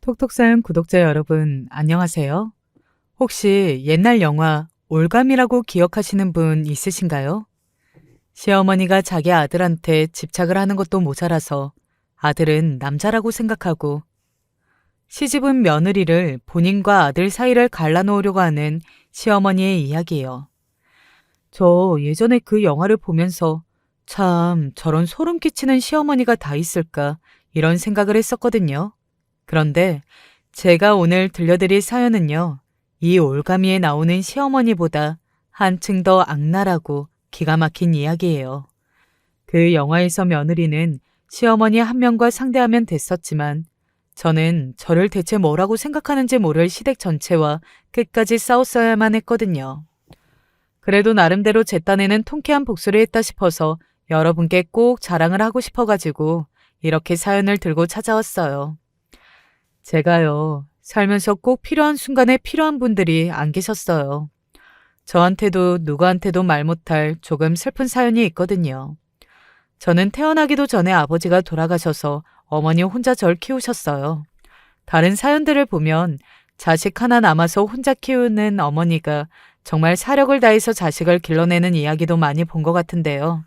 톡톡사연 구독자 여러분, 안녕하세요. 혹시 옛날 영화 올감이라고 기억하시는 분 있으신가요? 시어머니가 자기 아들한테 집착을 하는 것도 모자라서 아들은 남자라고 생각하고 시집은 며느리를 본인과 아들 사이를 갈라놓으려고 하는 시어머니의 이야기예요. 저 예전에 그 영화를 보면서 참 저런 소름 끼치는 시어머니가 다 있을까 이런 생각을 했었거든요. 그런데 제가 오늘 들려드릴 사연은요, 이 올가미에 나오는 시어머니보다 한층 더 악랄하고 기가 막힌 이야기예요. 그 영화에서 며느리는 시어머니 한 명과 상대하면 됐었지만 저는 저를 대체 뭐라고 생각하는지 모를 시댁 전체와 끝까지 싸웠어야만 했거든요. 그래도 나름대로 제 딴에는 통쾌한 복수를 했다 싶어서 여러분께 꼭 자랑을 하고 싶어가지고 이렇게 사연을 들고 찾아왔어요. 제가요, 살면서 꼭 필요한 순간에 필요한 분들이 안 계셨어요. 저한테도 누구한테도 말 못할 조금 슬픈 사연이 있거든요. 저는 태어나기도 전에 아버지가 돌아가셔서 어머니 혼자 절 키우셨어요. 다른 사연들을 보면 자식 하나 남아서 혼자 키우는 어머니가 정말 사력을 다해서 자식을 길러내는 이야기도 많이 본 것 같은데요.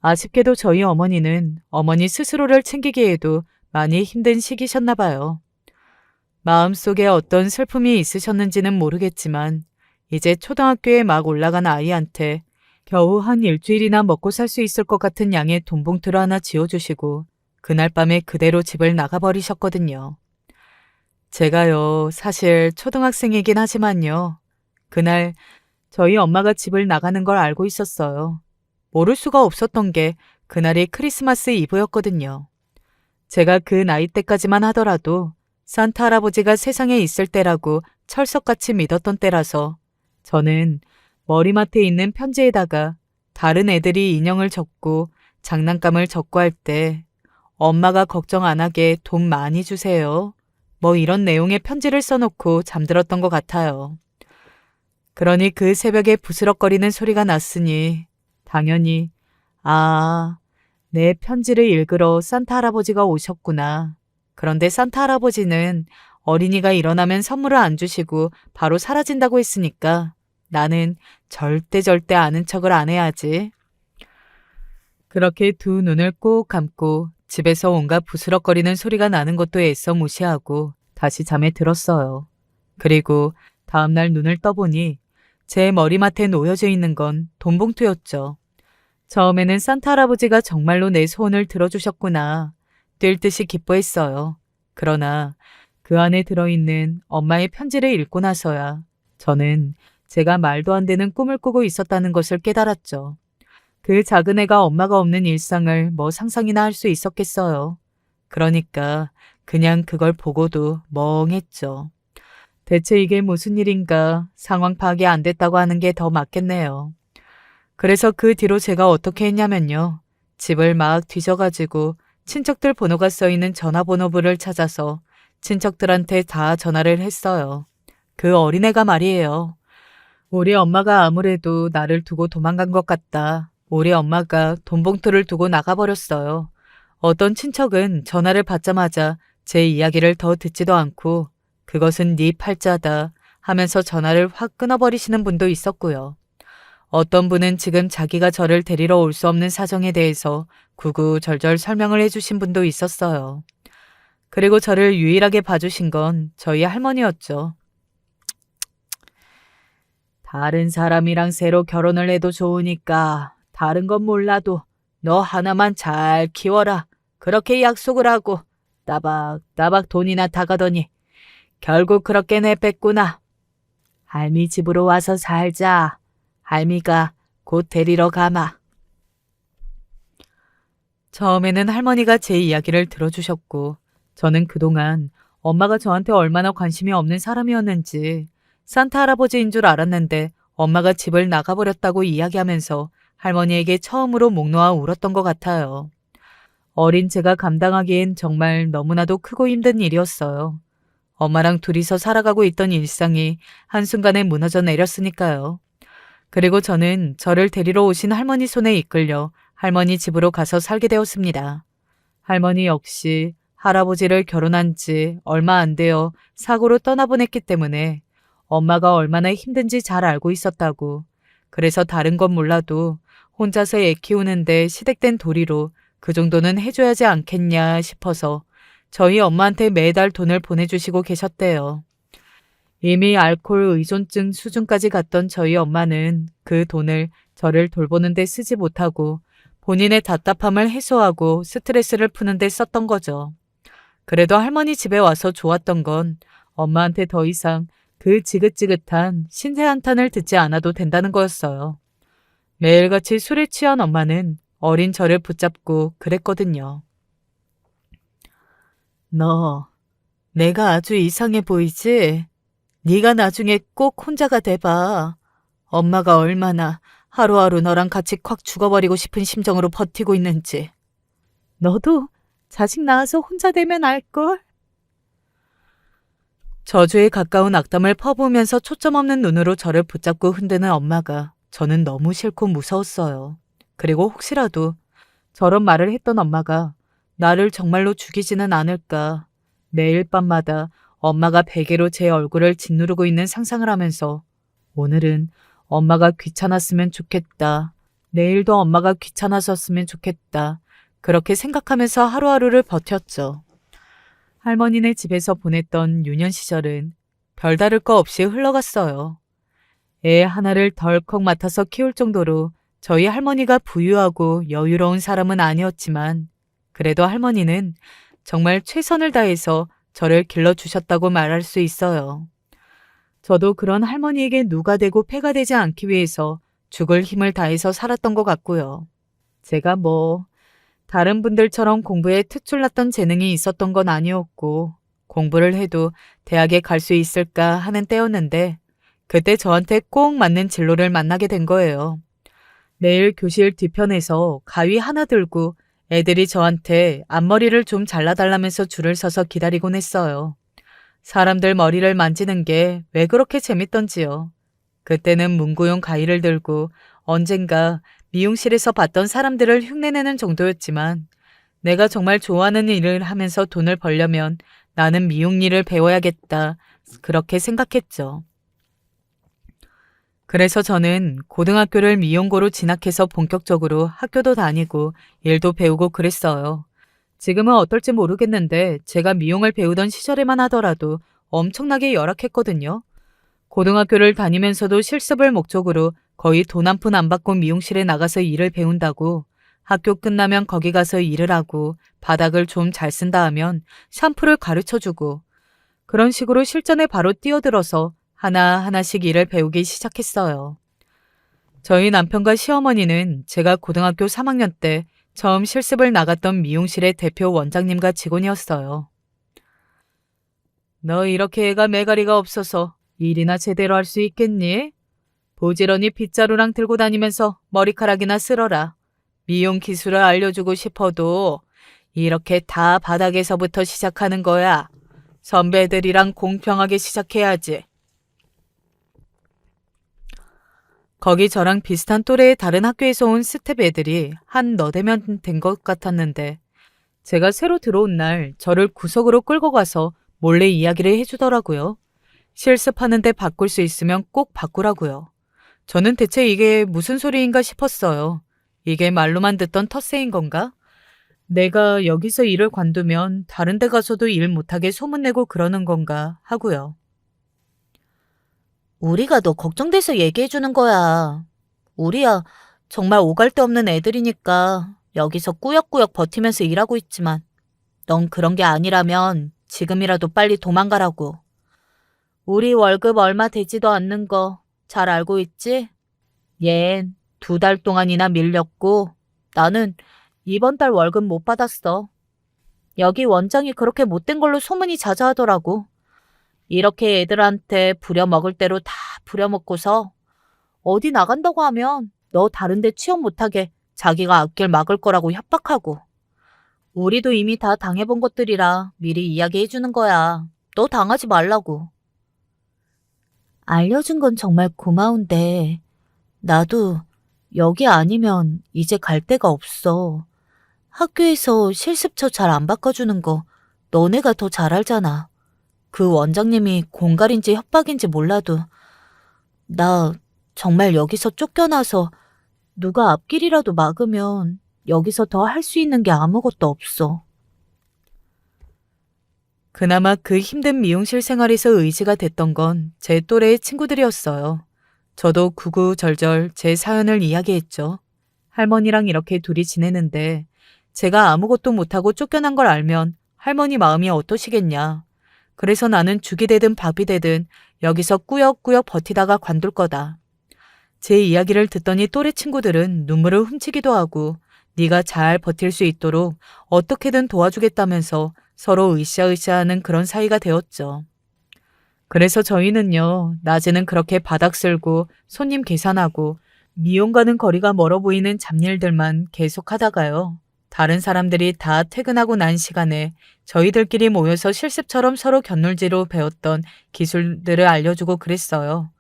아쉽게도 저희 어머니는 어머니 스스로를 챙기기에도 많이 힘든 시기셨나 봐요. 마음속에 어떤 슬픔이 있으셨는지는 모르겠지만 이제 초등학교에 막 올라간 아이한테 겨우 한 일주일이나 먹고 살 수 있을 것 같은 양의 돈 봉투를 하나 지어주시고 그날 밤에 그대로 집을 나가버리셨거든요. 제가요, 사실 초등학생이긴 하지만요. 그날 저희 엄마가 집을 나가는 걸 알고 있었어요. 모를 수가 없었던 게 그날이 크리스마스 이브였거든요. 제가 그 나이 때까지만 하더라도 산타 할아버지가 세상에 있을 때라고 철석같이 믿었던 때라서 저는 머리맡에 있는 편지에다가 다른 애들이 인형을 적고 장난감을 적고 할 때 엄마가 걱정 안 하게 돈 많이 주세요. 뭐 이런 내용의 편지를 써놓고 잠들었던 것 같아요. 그러니 그 새벽에 부스럭거리는 소리가 났으니 당연히 내 편지를 읽으러 산타 할아버지가 오셨구나. 그런데 산타 할아버지는 어린이가 일어나면 선물을 안 주시고 바로 사라진다고 했으니까 나는 절대 아는 척을 안 해야지. 그렇게 두 눈을 꼭 감고 집에서 온갖 부스럭거리는 소리가 나는 것도 애써 무시하고 다시 잠에 들었어요. 그리고 다음날 눈을 떠보니 제 머리맡에 놓여져 있는 건 돈봉투였죠. 처음에는 산타 할아버지가 정말로 내 소원을 들어주셨구나. 뛸 듯이 기뻐했어요. 그러나 그 안에 들어있는 엄마의 편지를 읽고 나서야 저는 제가 말도 안 되는 꿈을 꾸고 있었다는 것을 깨달았죠. 그 작은 애가 엄마가 없는 일상을 뭐 상상이나 할 수 있었겠어요. 그러니까 그냥 그걸 보고도 멍했죠. 대체 이게 무슨 일인가 상황 파악이 안 됐다고 하는 게 더 맞겠네요. 그래서 그 뒤로 제가 어떻게 했냐면요. 집을 막 뒤져가지고 친척들 번호가 써있는 전화번호부를 찾아서 친척들한테 다 전화를 했어요. 그 어린애가 말이에요. 우리 엄마가 아무래도 나를 두고 도망간 것 같다. 우리 엄마가 돈 봉투를 두고 나가버렸어요. 어떤 친척은 전화를 받자마자 제 이야기를 더 듣지도 않고 그것은 네 팔자다 하면서 전화를 확 끊어버리시는 분도 있었고요. 어떤 분은 지금 자기가 저를 데리러 올 수 없는 사정에 대해서 구구절절 설명을 해주신 분도 있었어요. 그리고 저를 유일하게 봐주신 건 저희 할머니였죠. 다른 사람이랑 새로 결혼을 해도 좋으니까 다른 건 몰라도 너 하나만 잘 키워라. 그렇게 약속을 하고 따박따박 돈이나 타가더니 결국 그렇게 내뺐구나. 할미 집으로 와서 살자. 할미가 곧 데리러 가마. 처음에는 할머니가 제 이야기를 들어주셨고 저는 그동안 엄마가 저한테 얼마나 관심이 없는 사람이었는지 산타 할아버지인 줄 알았는데 엄마가 집을 나가버렸다고 이야기하면서 할머니에게 처음으로 목 놓아 울었던 것 같아요. 어린 제가 감당하기엔 정말 너무나도 크고 힘든 일이었어요. 엄마랑 둘이서 살아가고 있던 일상이 한순간에 무너져 내렸으니까요. 그리고 저는 저를 데리러 오신 할머니 손에 이끌려 할머니 집으로 가서 살게 되었습니다. 할머니 역시 할아버지를 결혼한 지 얼마 안 되어 사고로 떠나보냈기 때문에 엄마가 얼마나 힘든지 잘 알고 있었다고. 그래서 다른 건 몰라도 혼자서 애 키우는데 시댁된 도리로 그 정도는 해줘야지 않겠냐 싶어서 저희 엄마한테 매달 돈을 보내주시고 계셨대요. 이미 알코올 의존증 수준까지 갔던 저희 엄마는 그 돈을 저를 돌보는 데 쓰지 못하고 본인의 답답함을 해소하고 스트레스를 푸는 데 썼던 거죠. 그래도 할머니 집에 와서 좋았던 건 엄마한테 더 이상 그 지긋지긋한 신세 한탄을 듣지 않아도 된다는 거였어요. 매일같이 술에 취한 엄마는 어린 저를 붙잡고 그랬거든요. 너, 내가 아주 이상해 보이지? 네가 나중에 꼭 혼자가 돼봐. 엄마가 얼마나 하루하루 너랑 같이 콱 죽어버리고 싶은 심정으로 버티고 있는지. 너도 자식 낳아서 혼자 되면 알걸? 저주에 가까운 악담을 퍼부으면서 초점 없는 눈으로 저를 붙잡고 흔드는 엄마가 저는 너무 싫고 무서웠어요. 그리고 혹시라도 저런 말을 했던 엄마가 나를 정말로 죽이지는 않을까. 매일 밤마다 엄마가 베개로 제 얼굴을 짓누르고 있는 상상을 하면서 오늘은 엄마가 귀찮았으면 좋겠다. 내일도 엄마가 귀찮아졌으면 좋겠다. 그렇게 생각하면서 하루하루를 버텼죠. 할머니네 집에서 보냈던 유년 시절은 별다를 거 없이 흘러갔어요. 애 하나를 덜컥 맡아서 키울 정도로 저희 할머니가 부유하고 여유로운 사람은 아니었지만 그래도 할머니는 정말 최선을 다해서 저를 길러주셨다고 말할 수 있어요. 저도 그런 할머니에게 누가 되고 패가 되지 않기 위해서 죽을 힘을 다해서 살았던 것 같고요. 제가 다른 분들처럼 공부에 특출났던 재능이 있었던 건 아니었고 공부를 해도 대학에 갈 수 있을까 하는 때였는데 그때 저한테 꼭 맞는 진로를 만나게 된 거예요. 매일 교실 뒤편에서 가위 하나 들고 애들이 저한테 앞머리를 좀 잘라달라면서 줄을 서서 기다리곤 했어요. 사람들 머리를 만지는 게 왜 그렇게 재밌던지요. 그때는 문구용 가위를 들고 언젠가 미용실에서 봤던 사람들을 흉내내는 정도였지만 내가 정말 좋아하는 일을 하면서 돈을 벌려면 나는 미용 일을 배워야겠다. 그렇게 생각했죠. 그래서 저는 고등학교를 미용고로 진학해서 본격적으로 학교도 다니고 일도 배우고 그랬어요. 지금은 어떨지 모르겠는데 제가 미용을 배우던 시절에만 하더라도 엄청나게 열악했거든요. 고등학교를 다니면서도 실습을 목적으로 거의 돈 한 푼 안 받고 미용실에 나가서 일을 배운다고 학교 끝나면 거기 가서 일을 하고 바닥을 좀 잘 쓴다 하면 샴푸를 가르쳐주고 그런 식으로 실전에 바로 뛰어들어서 하나하나씩 일을 배우기 시작했어요. 저희 남편과 시어머니는 제가 고등학교 3학년 때 처음 실습을 나갔던 미용실의 대표 원장님과 직원이었어요. 너 이렇게 애가 매가리가 없어서 일이나 제대로 할 수 있겠니? 부지런히 빗자루랑 들고 다니면서 머리카락이나 쓸어라. 미용 기술을 알려주고 싶어도 이렇게 다 바닥에서부터 시작하는 거야. 선배들이랑 공평하게 시작해야지. 거기 저랑 비슷한 또래의 다른 학교에서 온 스텝 애들이 한 너댓면 된 것 같았는데 제가 새로 들어온 날 저를 구석으로 끌고 가서 몰래 이야기를 해주더라고요. 실습하는데 바꿀 수 있으면 꼭 바꾸라고요. 저는 대체 이게 무슨 소리인가 싶었어요. 이게 말로만 듣던 텃세인 건가? 내가 여기서 일을 관두면 다른 데 가서도 일 못하게 소문내고 그러는 건가 하고요. 우리가 너 걱정돼서 얘기해주는 거야. 우리야 정말 오갈 데 없는 애들이니까 여기서 꾸역꾸역 버티면서 일하고 있지만 넌 그런 게 아니라면 지금이라도 빨리 도망가라고. 우리 월급 얼마 되지도 않는 거 잘 알고 있지? 얜 2달 동안이나 밀렸고 나는 이번 달 월급 못 받았어. 여기 원장이 그렇게 못된 걸로 소문이 자자하더라고. 이렇게 애들한테 부려먹을 대로 다 부려먹고서 어디 나간다고 하면 너 다른 데 취업 못하게 자기가 앞길 막을 거라고 협박하고. 우리도 이미 다 당해본 것들이라 미리 이야기해주는 거야. 너 당하지 말라고. 알려준 건 정말 고마운데 나도 여기 아니면 이제 갈 데가 없어. 학교에서 실습처 잘 안 바꿔주는 거 너네가 더 잘 알잖아. 그 원장님이 공갈인지 협박인지 몰라도 나 정말 여기서 쫓겨나서 누가 앞길이라도 막으면 여기서 더 할 수 있는 게 아무것도 없어. 그나마 그 힘든 미용실 생활에서 의지가 됐던 건 제 또래의 친구들이었어요. 저도 구구절절 제 사연을 이야기했죠. 할머니랑 이렇게 둘이 지내는데 제가 아무것도 못하고 쫓겨난 걸 알면 할머니 마음이 어떠시겠냐. 그래서 나는 죽이 되든 밥이 되든 여기서 꾸역꾸역 버티다가 관둘 거다. 제 이야기를 듣더니 또래 친구들은 눈물을 훔치기도 하고 네가 잘 버틸 수 있도록 어떻게든 도와주겠다면서 서로 으쌰으쌰하는 그런 사이가 되었죠. 그래서 저희는요, 낮에는 그렇게 바닥 쓸고 손님 계산하고 미용 가는 거리가 멀어 보이는 잡일들만 계속하다가요. 다른 사람들이 다 퇴근하고 난 시간에 저희들끼리 모여서 실습처럼 서로 곁놀지로 배웠던 기술들을 알려주고 그랬어요.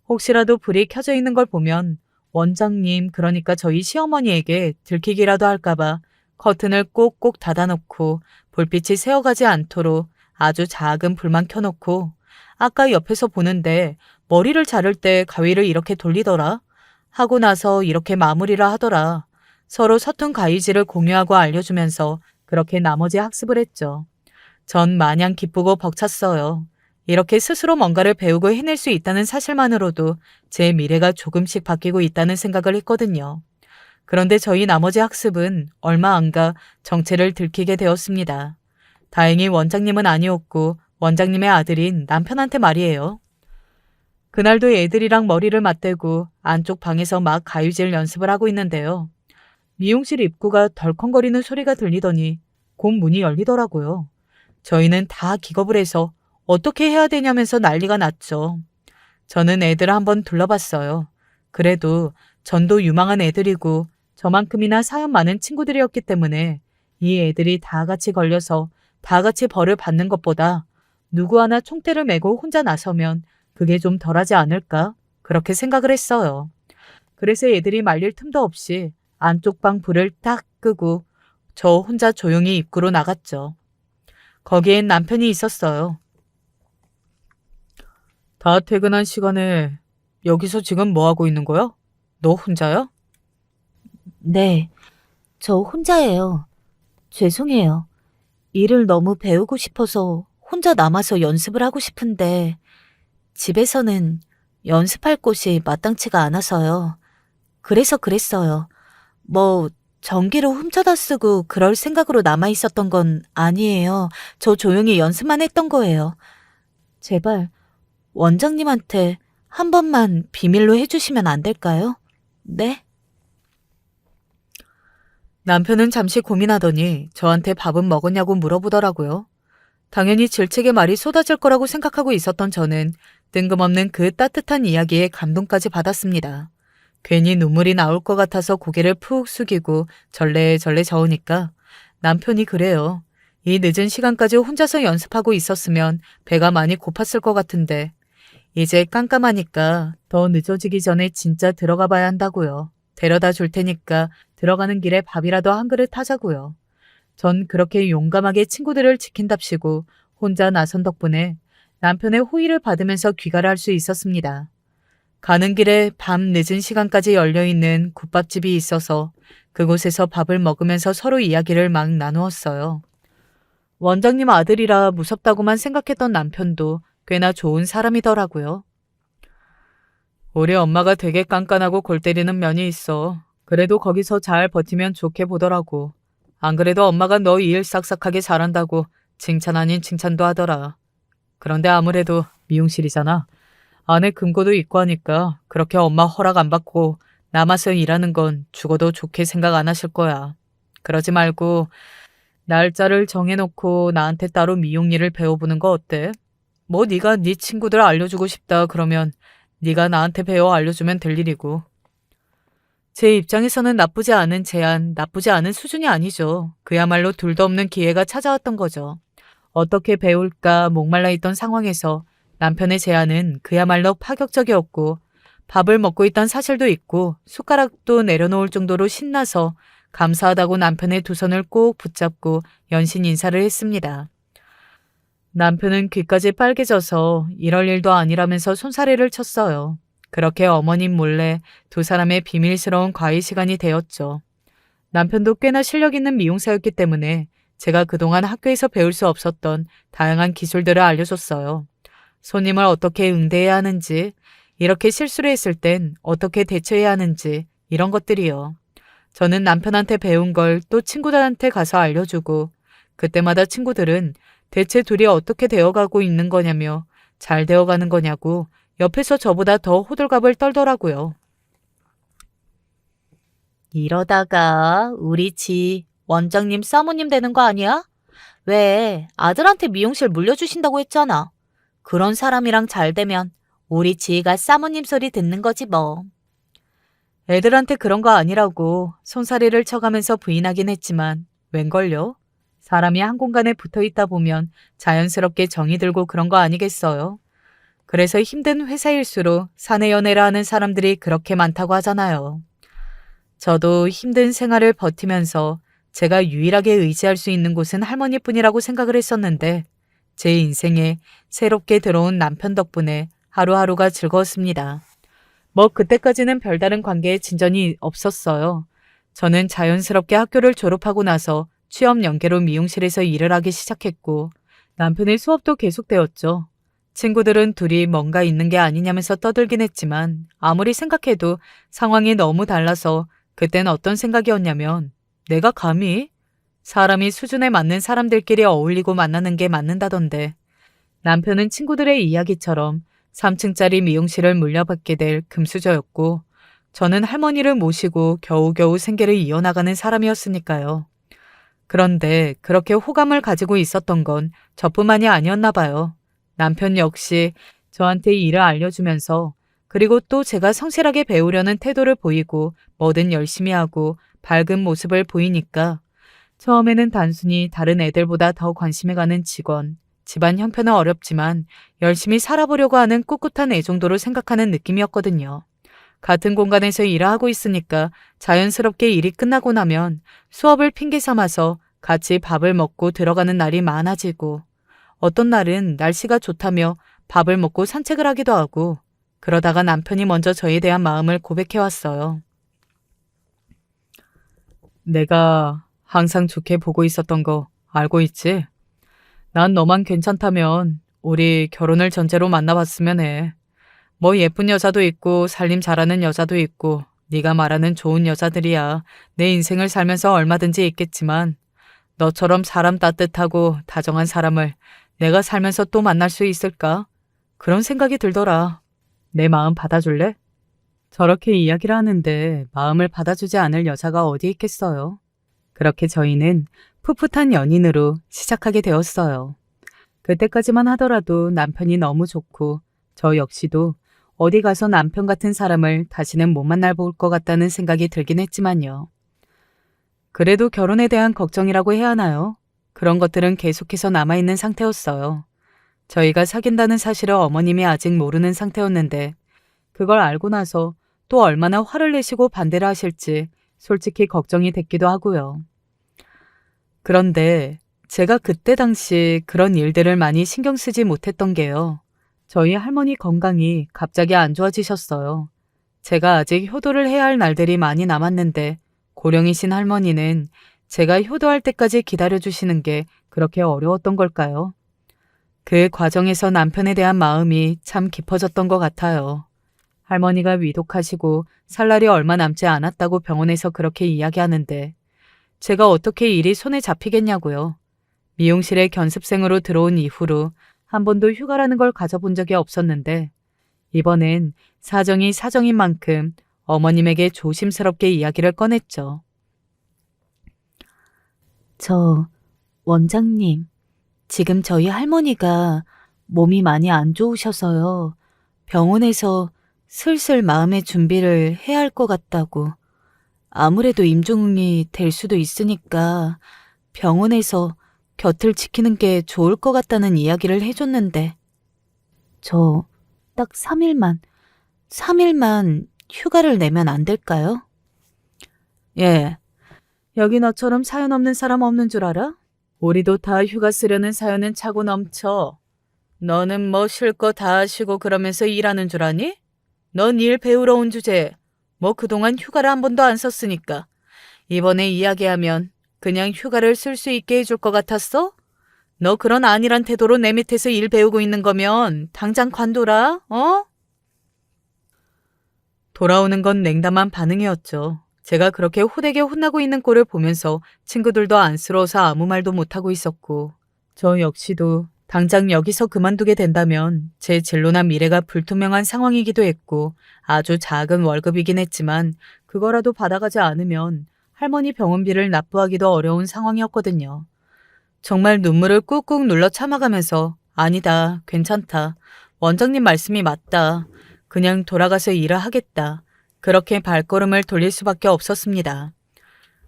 혹시라도 불이 켜져 있는 걸 보면 원장님, 그러니까 저희 시어머니에게 들키기라도 할까봐 커튼을 꼭꼭 닫아놓고 불빛이 새어가지 않도록 아주 작은 불만 켜놓고 아까 옆에서 보는데 머리를 자를 때 가위를 이렇게 돌리더라. 하고 나서 이렇게 마무리를 하더라. 서로 서툰 가위질을 공유하고 알려주면서 그렇게 나머지 학습을 했죠. 전 마냥 기쁘고 벅찼어요. 이렇게 스스로 뭔가를 배우고 해낼 수 있다는 사실만으로도 제 미래가 조금씩 바뀌고 있다는 생각을 했거든요. 그런데 저희 나머지 학습은 얼마 안 가 정체를 들키게 되었습니다. 다행히 원장님은 아니었고 원장님의 아들인 남편한테 말이에요. 그날도 애들이랑 머리를 맞대고 안쪽 방에서 막 가위질 연습을 하고 있는데요. 미용실 입구가 덜컹거리는 소리가 들리더니 곧 문이 열리더라고요. 저희는 다 기겁을 해서 어떻게 해야 되냐면서 난리가 났죠. 저는 애들을 한번 둘러봤어요. 그래도 전도 유망한 애들이고 저만큼이나 사연 많은 친구들이었기 때문에 이 애들이 다 같이 걸려서 다 같이 벌을 받는 것보다 누구 하나 총대를 메고 혼자 나서면 그게 좀 덜하지 않을까? 그렇게 생각을 했어요. 그래서 애들이 말릴 틈도 없이 안쪽 방 불을 딱 끄고 저 혼자 조용히 입구로 나갔죠. 거기엔 남편이 있었어요. 다 퇴근한 시간에 여기서 지금 뭐 하고 있는 거야? 너 혼자야? 네, 저 혼자예요. 죄송해요. 일을 너무 배우고 싶어서 혼자 남아서 연습을 하고 싶은데 집에서는 연습할 곳이 마땅치가 않아서요. 그래서 그랬어요. 뭐 전기를 훔쳐다 쓰고 그럴 생각으로 남아 있었던 건 아니에요. 저 조용히 연습만 했던 거예요. 제발 원장님한테 한 번만 비밀로 해주시면 안 될까요? 네? 남편은 잠시 고민하더니 저한테 밥은 먹었냐고 물어보더라고요. 당연히 질책의 말이 쏟아질 거라고 생각하고 있었던 저는 뜬금없는 그 따뜻한 이야기에 감동까지 받았습니다. 괜히 눈물이 나올 것 같아서 고개를 푹 숙이고 절레절레 저으니까 남편이 그래요. 이 늦은 시간까지 혼자서 연습하고 있었으면 배가 많이 고팠을 것 같은데 이제 깜깜하니까 더 늦어지기 전에 진짜 들어가 봐야 한다고요. 데려다 줄 테니까 들어가는 길에 밥이라도 한 그릇 하자고요. 전 그렇게 용감하게 친구들을 지킨답시고 혼자 나선 덕분에 남편의 호의를 받으면서 귀가를 할 수 있었습니다. 가는 길에 밤 늦은 시간까지 열려있는 국밥집이 있어서 그곳에서 밥을 먹으면서 서로 이야기를 막 나누었어요. 원장님 아들이라 무섭다고만 생각했던 남편도 꽤나 좋은 사람이더라고요. 우리 엄마가 되게 깐깐하고 골 때리는 면이 있어. 그래도 거기서 잘 버티면 좋게 보더라고. 안 그래도 엄마가 너 일 싹싹하게 잘한다고 칭찬 아닌 칭찬도 하더라. 그런데 아무래도 미용실이잖아. 안에 금고도 있고 하니까 그렇게 엄마 허락 안 받고 남아서 일하는 건 죽어도 좋게 생각 안 하실 거야. 그러지 말고 날짜를 정해놓고 나한테 따로 미용 일을 배워보는 거 어때? 뭐 네가 네 친구들 알려주고 싶다 그러면 네가 나한테 배워 알려주면 될 일이고. 제 입장에서는 나쁘지 않은 제안, 나쁘지 않은 수준이 아니죠. 그야말로 둘도 없는 기회가 찾아왔던 거죠. 어떻게 배울까 목말라 있던 상황에서 남편의 제안은 그야말로 파격적이었고 밥을 먹고 있던 사실도 있고 숟가락도 내려놓을 정도로 신나서 감사하다고 남편의 두 손을 꼭 붙잡고 연신 인사를 했습니다. 남편은 귀까지 빨개져서 이럴 일도 아니라면서 손사래를 쳤어요. 그렇게 어머님 몰래 두 사람의 비밀스러운 과외 시간이 되었죠. 남편도 꽤나 실력 있는 미용사였기 때문에 제가 그동안 학교에서 배울 수 없었던 다양한 기술들을 알려줬어요. 손님을 어떻게 응대해야 하는지, 이렇게 실수를 했을 땐 어떻게 대처해야 하는지, 이런 것들이요. 저는 남편한테 배운 걸 또 친구들한테 가서 알려주고, 그때마다 친구들은 대체 둘이 어떻게 되어가고 있는 거냐며, 잘 되어가는 거냐고 옆에서 저보다 더 호들갑을 떨더라고요. 이러다가 우리 집 원장님 사모님 되는 거 아니야? 왜 아들한테 미용실 물려주신다고 했잖아. 그런 사람이랑 잘 되면 우리 지희가 사모님 소리 듣는 거지 뭐. 애들한테 그런 거 아니라고 손사래를 쳐가면서 부인하긴 했지만 웬걸요? 사람이 한 공간에 붙어 있다 보면 자연스럽게 정이 들고 그런 거 아니겠어요? 그래서 힘든 회사일수록 사내 연애를 하는 사람들이 그렇게 많다고 하잖아요. 저도 힘든 생활을 버티면서 제가 유일하게 의지할 수 있는 곳은 할머니뿐이라고 생각을 했었는데 제 인생에 새롭게 들어온 남편 덕분에 하루하루가 즐거웠습니다. 뭐 그때까지는 별다른 관계에 진전이 없었어요. 저는 자연스럽게 학교를 졸업하고 나서 취업 연계로 미용실에서 일을 하기 시작했고 남편의 수업도 계속되었죠. 친구들은 둘이 뭔가 있는 게 아니냐면서 떠들긴 했지만 아무리 생각해도 상황이 너무 달라서 그땐 어떤 생각이었냐면 내가 감히? 사람이 수준에 맞는 사람들끼리 어울리고 만나는 게 맞는다던데 남편은 친구들의 이야기처럼 3층짜리 미용실을 물려받게 될 금수저였고 저는 할머니를 모시고 겨우겨우 생계를 이어나가는 사람이었으니까요. 그런데 그렇게 호감을 가지고 있었던 건 저뿐만이 아니었나 봐요. 남편 역시 저한테 일을 알려주면서 그리고 또 제가 성실하게 배우려는 태도를 보이고 뭐든 열심히 하고 밝은 모습을 보이니까 처음에는 단순히 다른 애들보다 더 관심이 가는 직원, 집안 형편은 어렵지만 열심히 살아보려고 하는 꿋꿋한 애정도로 생각하는 느낌이었거든요. 같은 공간에서 일을 하고 있으니까 자연스럽게 일이 끝나고 나면 수업을 핑계 삼아서 같이 밥을 먹고 들어가는 날이 많아지고 어떤 날은 날씨가 좋다며 밥을 먹고 산책을 하기도 하고 그러다가 남편이 먼저 저에 대한 마음을 고백해왔어요. 내가 항상 좋게 보고 있었던 거 알고 있지? 난 너만 괜찮다면 우리 결혼을 전제로 만나봤으면 해. 뭐 예쁜 여자도 있고 살림 잘하는 여자도 있고 네가 말하는 좋은 여자들이야. 내 인생을 살면서 얼마든지 있겠지만 너처럼 사람 따뜻하고 다정한 사람을 내가 살면서 또 만날 수 있을까? 그런 생각이 들더라. 내 마음 받아줄래? 저렇게 이야기를 하는데 마음을 받아주지 않을 여자가 어디 있겠어요. 그렇게 저희는 풋풋한 연인으로 시작하게 되었어요. 그때까지만 하더라도 남편이 너무 좋고 저 역시도 어디 가서 남편 같은 사람을 다시는 못 만날 볼 것 같다는 생각이 들긴 했지만요. 그래도 결혼에 대한 걱정이라고 해야 하나요? 그런 것들은 계속해서 남아있는 상태였어요. 저희가 사귄다는 사실을 어머님이 아직 모르는 상태였는데 그걸 알고 나서 또 얼마나 화를 내시고 반대를 하실지 솔직히 걱정이 됐기도 하고요. 그런데 제가 그때 당시 그런 일들을 많이 신경 쓰지 못했던 게요. 저희 할머니 건강이 갑자기 안 좋아지셨어요. 제가 아직 효도를 해야 할 날들이 많이 남았는데 고령이신 할머니는 제가 효도할 때까지 기다려주시는 게 그렇게 어려웠던 걸까요? 그 과정에서 남편에 대한 마음이 참 깊어졌던 것 같아요. 할머니가 위독하시고 살 날이 얼마 남지 않았다고 병원에서 그렇게 이야기하는데 제가 어떻게 일이 손에 잡히겠냐고요. 미용실에 견습생으로 들어온 이후로 한 번도 휴가라는 걸 가져본 적이 없었는데 이번엔 사정이 사정인 만큼 어머님에게 조심스럽게 이야기를 꺼냈죠. 저 원장님, 지금 저희 할머니가 몸이 많이 안 좋으셔서요. 병원에서 슬슬 마음의 준비를 해야 할 것 같다고. 아무래도 임종이 될 수도 있으니까 병원에서 곁을 지키는 게 좋을 것 같다는 이야기를 해줬는데 저 딱 3일만 휴가를 내면 안 될까요? 예, 여기 너처럼 사연 없는 사람 없는 줄 알아? 우리도 다 휴가 쓰려는 사연은 차고 넘쳐. 너는 뭐 쉴 거 다 쉬고 그러면서 일하는 줄 아니? 넌 일 배우러 온 주제에 뭐 그동안 휴가를 한 번도 안 썼으니까 이번에 이야기하면 그냥 휴가를 쓸 수 있게 해줄 것 같았어? 너 그런 안일한 태도로 내 밑에서 일 배우고 있는 거면 당장 관둬라, 어? 돌아오는 건 냉담한 반응이었죠. 제가 그렇게 호되게 혼나고 있는 꼴을 보면서 친구들도 안쓰러워서 아무 말도 못하고 있었고, 저 역시도 당장 여기서 그만두게 된다면 제 진로나 미래가 불투명한 상황이기도 했고, 아주 작은 월급이긴 했지만 그거라도 받아가지 않으면 할머니 병원비를 납부하기도 어려운 상황이었거든요. 정말 눈물을 꾹꾹 눌러 참아가면서 아니다, 괜찮다. 원장님 말씀이 맞다. 그냥 돌아가서 일을 하겠다. 그렇게 발걸음을 돌릴 수밖에 없었습니다.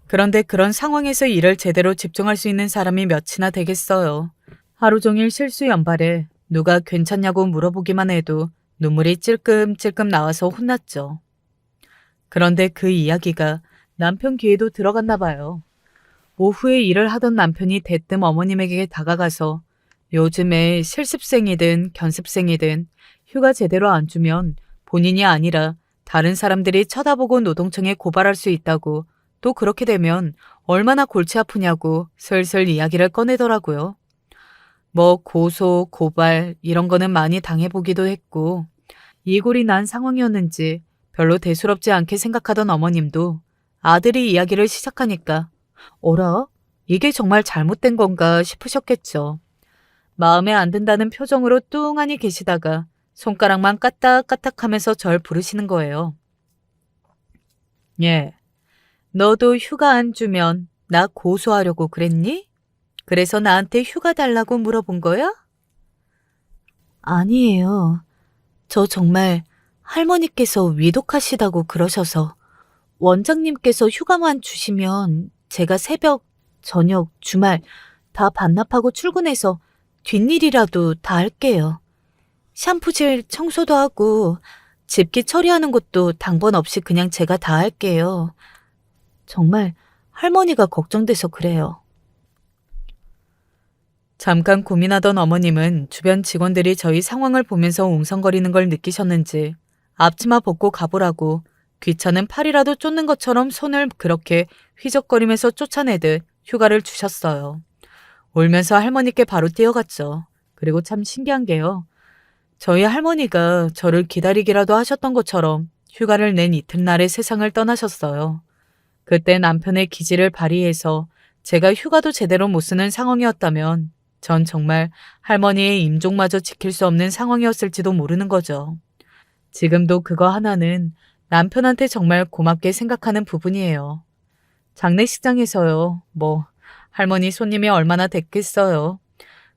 그런데 그런 상황에서 일을 제대로 집중할 수 있는 사람이 몇이나 되겠어요. 하루 종일 실수 연발에 누가 괜찮냐고 물어보기만 해도 눈물이 찔끔찔끔 나와서 혼났죠. 그런데 그 이야기가 남편 귀에도 들어갔나 봐요. 오후에 일을 하던 남편이 대뜸 어머님에게 다가가서 요즘에 실습생이든 견습생이든 휴가 제대로 안 주면 본인이 아니라 다른 사람들이 쳐다보고 노동청에 고발할 수 있다고, 또 그렇게 되면 얼마나 골치 아프냐고 슬슬 이야기를 꺼내더라고요. 뭐 고소, 고발 이런 거는 많이 당해보기도 했고 이골이 난 상황이었는지 별로 대수롭지 않게 생각하던 어머님도 아들이 이야기를 시작하니까 어라? 이게 정말 잘못된 건가 싶으셨겠죠. 마음에 안 든다는 표정으로 뚱하니 계시다가 손가락만 까딱까딱하면서 절 부르시는 거예요. 예, 너도 휴가 안 주면 나 고소하려고 그랬니? 그래서 나한테 휴가 달라고 물어본 거야? 아니에요. 저 정말 할머니께서 위독하시다고 그러셔서 원장님께서 휴가만 주시면 제가 새벽, 저녁, 주말 다 반납하고 출근해서 뒷일이라도 다 할게요. 샴푸질 청소도 하고 집기 처리하는 것도 당번 없이 그냥 제가 다 할게요. 정말 할머니가 걱정돼서 그래요. 잠깐 고민하던 어머님은 주변 직원들이 저희 상황을 보면서 웅성거리는 걸 느끼셨는지 앞치마 벗고 가보라고 귀찮은 팔이라도 쫓는 것처럼 손을 그렇게 휘적거리면서 쫓아내듯 휴가를 주셨어요. 울면서 할머니께 바로 뛰어갔죠. 그리고 참 신기한 게요. 저희 할머니가 저를 기다리기라도 하셨던 것처럼 휴가를 낸 이튿날에 세상을 떠나셨어요. 그때 남편의 기지를 발휘해서 제가 휴가도 제대로 못 쓰는 상황이었다면 전 정말 할머니의 임종마저 지킬 수 없는 상황이었을지도 모르는 거죠. 지금도 그거 하나는 남편한테 정말 고맙게 생각하는 부분이에요. 장례식장에서요. 뭐 할머니 손님이 얼마나 됐겠어요.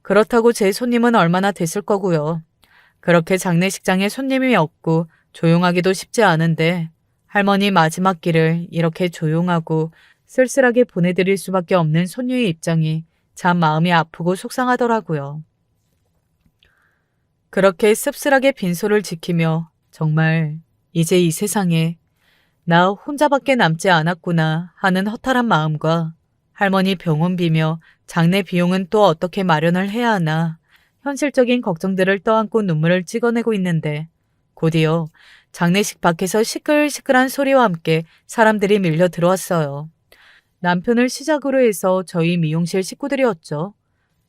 그렇다고 제 손님은 얼마나 됐을 거고요. 그렇게 장례식장에 손님이 없고 조용하기도 쉽지 않은데 할머니 마지막 길을 이렇게 조용하고 쓸쓸하게 보내드릴 수밖에 없는 손녀의 입장이 참 마음이 아프고 속상하더라고요. 그렇게 씁쓸하게 빈소를 지키며 정말 이제 이 세상에 나 혼자밖에 남지 않았구나 하는 허탈한 마음과 할머니 병원비며 장례 비용은 또 어떻게 마련을 해야 하나 현실적인 걱정들을 떠안고 눈물을 찍어내고 있는데 곧이어 장례식 밖에서 시끌시끌한 소리와 함께 사람들이 밀려 들어왔어요. 남편을 시작으로 해서 저희 미용실 식구들이었죠.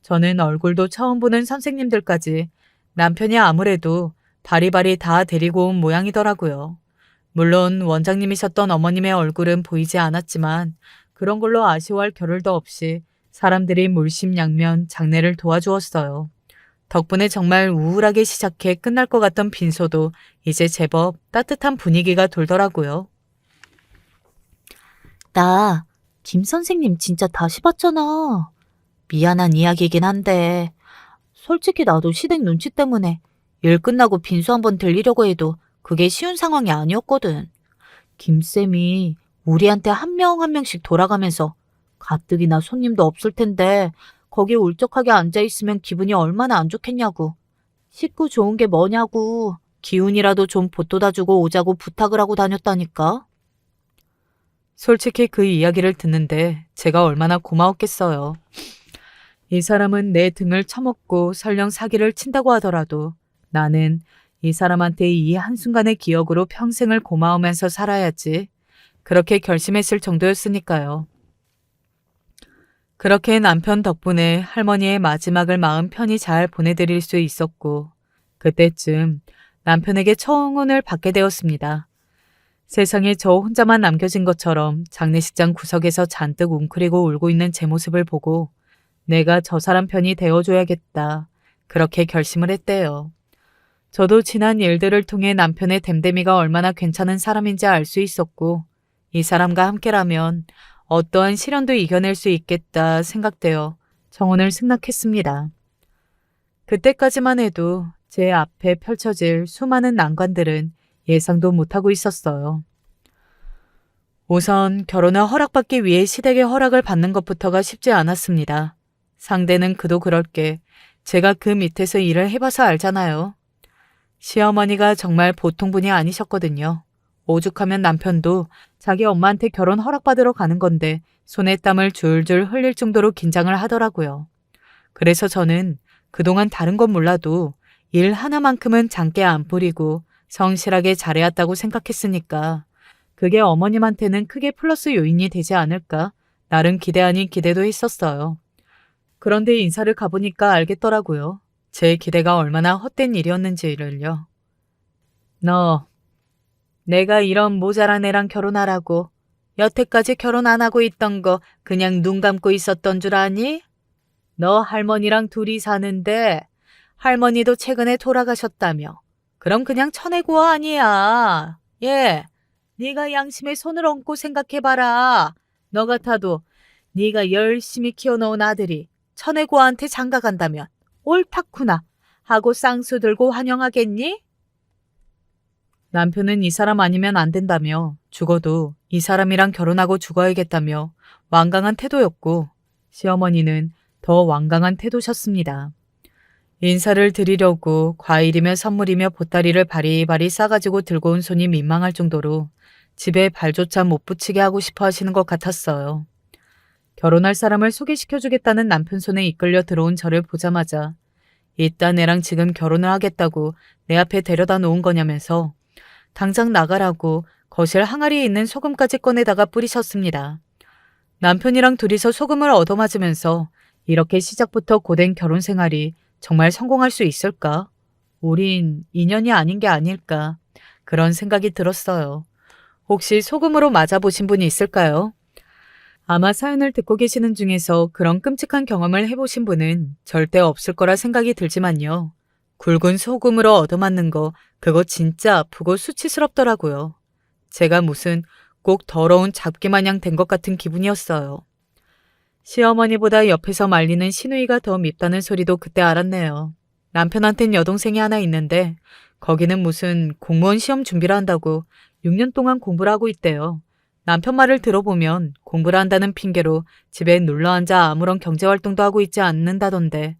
저는 얼굴도 처음 보는 선생님들까지 남편이 아무래도 바리바리 다 데리고 온 모양이더라고요. 물론 원장님이셨던 어머님의 얼굴은 보이지 않았지만 그런 걸로 아쉬워할 겨를도 없이 사람들이 물심양면 장례를 도와주었어요. 덕분에 정말 우울하게 시작해 끝날 것 같던 빈소도 이제 제법 따뜻한 분위기가 돌더라고요. 나 김 선생님 진짜 다시 봤잖아. 미안한 이야기긴 한데 솔직히 나도 시댁 눈치 때문에 일 끝나고 빈소 한번 들리려고 해도 그게 쉬운 상황이 아니었거든. 김쌤이 우리한테 한 명 한 명씩 돌아가면서 가뜩이나 손님도 없을 텐데 거기 울적하게 앉아있으면 기분이 얼마나 안 좋겠냐고. 식구 좋은 게 뭐냐고. 기운이라도 좀 보태다주고 오자고 부탁을 하고 다녔다니까. 솔직히 그 이야기를 듣는데 제가 얼마나 고마웠겠어요. 이 사람은 내 등을 쳐먹고 설령 사기를 친다고 하더라도 나는 이 사람한테 이 한순간의 기억으로 평생을 고마우면서 살아야지. 그렇게 결심했을 정도였으니까요. 그렇게 남편 덕분에 할머니의 마지막을 마음 편히 잘 보내드릴 수 있었고, 그때쯤 남편에게 청혼을 받게 되었습니다. 세상에 저 혼자만 남겨진 것처럼 장례식장 구석에서 잔뜩 웅크리고 울고 있는 제 모습을 보고 내가 저 사람 편이 되어줘야겠다. 그렇게 결심을 했대요. 저도 지난 일들을 통해 남편의 댐댐이가 얼마나 괜찮은 사람인지 알 수 있었고 이 사람과 함께라면 어떠한 시련도 이겨낼 수 있겠다 생각되어 청혼을 승낙했습니다. 그때까지만 해도 제 앞에 펼쳐질 수많은 난관들은 예상도 못하고 있었어요. 우선 결혼을 허락받기 위해 시댁의 허락을 받는 것부터가 쉽지 않았습니다. 상대는 그도 그럴 게 제가 그 밑에서 일을 해봐서 알잖아요. 시어머니가 정말 보통 분이 아니셨거든요. 오죽하면 남편도 자기 엄마한테 결혼 허락받으러 가는 건데 손에 땀을 줄줄 흘릴 정도로 긴장을 하더라고요. 그래서 저는 그동안 다른 건 몰라도 일 하나만큼은 장깨 안 부리고 성실하게 잘해왔다고 생각했으니까 그게 어머님한테는 크게 플러스 요인이 되지 않을까 나름 기대 아닌 기대도 했었어요. 그런데 인사를 가보니까 알겠더라고요. 제 기대가 얼마나 헛된 일이었는지를요. 너, 내가 이런 모자란 애랑 결혼하라고 여태까지 결혼 안 하고 있던 거 그냥 눈 감고 있었던 줄 아니? 너 할머니랑 둘이 사는데 할머니도 최근에 돌아가셨다며. 그럼 그냥 천혜고어 아니야. 예, 네가 양심에 손을 얹고 생각해봐라. 너 같아도 네가 열심히 키워놓은 아들이 천혜고아한테 장가간다면 옳다구나 하고 쌍수 들고 환영하겠니? 남편은 이 사람 아니면 안 된다며 죽어도 이 사람이랑 결혼하고 죽어야겠다며 완강한 태도였고 시어머니는 더 완강한 태도셨습니다. 인사를 드리려고 과일이며 선물이며 보따리를 바리바리 싸가지고 들고 온 손이 민망할 정도로 집에 발조차 못 붙이게 하고 싶어 하시는 것 같았어요. 결혼할 사람을 소개시켜주겠다는 남편 손에 이끌려 들어온 저를 보자마자 이딴 애랑 지금 결혼을 하겠다고 내 앞에 데려다 놓은 거냐면서 당장 나가라고 거실 항아리에 있는 소금까지 꺼내다가 뿌리셨습니다. 남편이랑 둘이서 소금을 얻어맞으면서 이렇게 시작부터 고된 결혼 생활이 정말 성공할 수 있을까? 우린 인연이 아닌 게 아닐까? 그런 생각이 들었어요. 혹시 소금으로 맞아보신 분이 있을까요? 아마 사연을 듣고 계시는 중에서 그런 끔찍한 경험을 해보신 분은 절대 없을 거라 생각이 들지만요. 굵은 소금으로 얻어맞는 거 그거 진짜 아프고 수치스럽더라고요. 제가 무슨 꼭 더러운 잡기 마냥 된 것 같은 기분이었어요. 시어머니보다 옆에서 말리는 시누이가 더 밉다는 소리도 그때 알았네요. 남편한텐 여동생이 하나 있는데 거기는 무슨 공무원 시험 준비를 한다고 6년 동안 공부를 하고 있대요. 남편 말을 들어보면 공부를 한다는 핑계로 집에 눌러앉아 아무런 경제활동도 하고 있지 않는다던데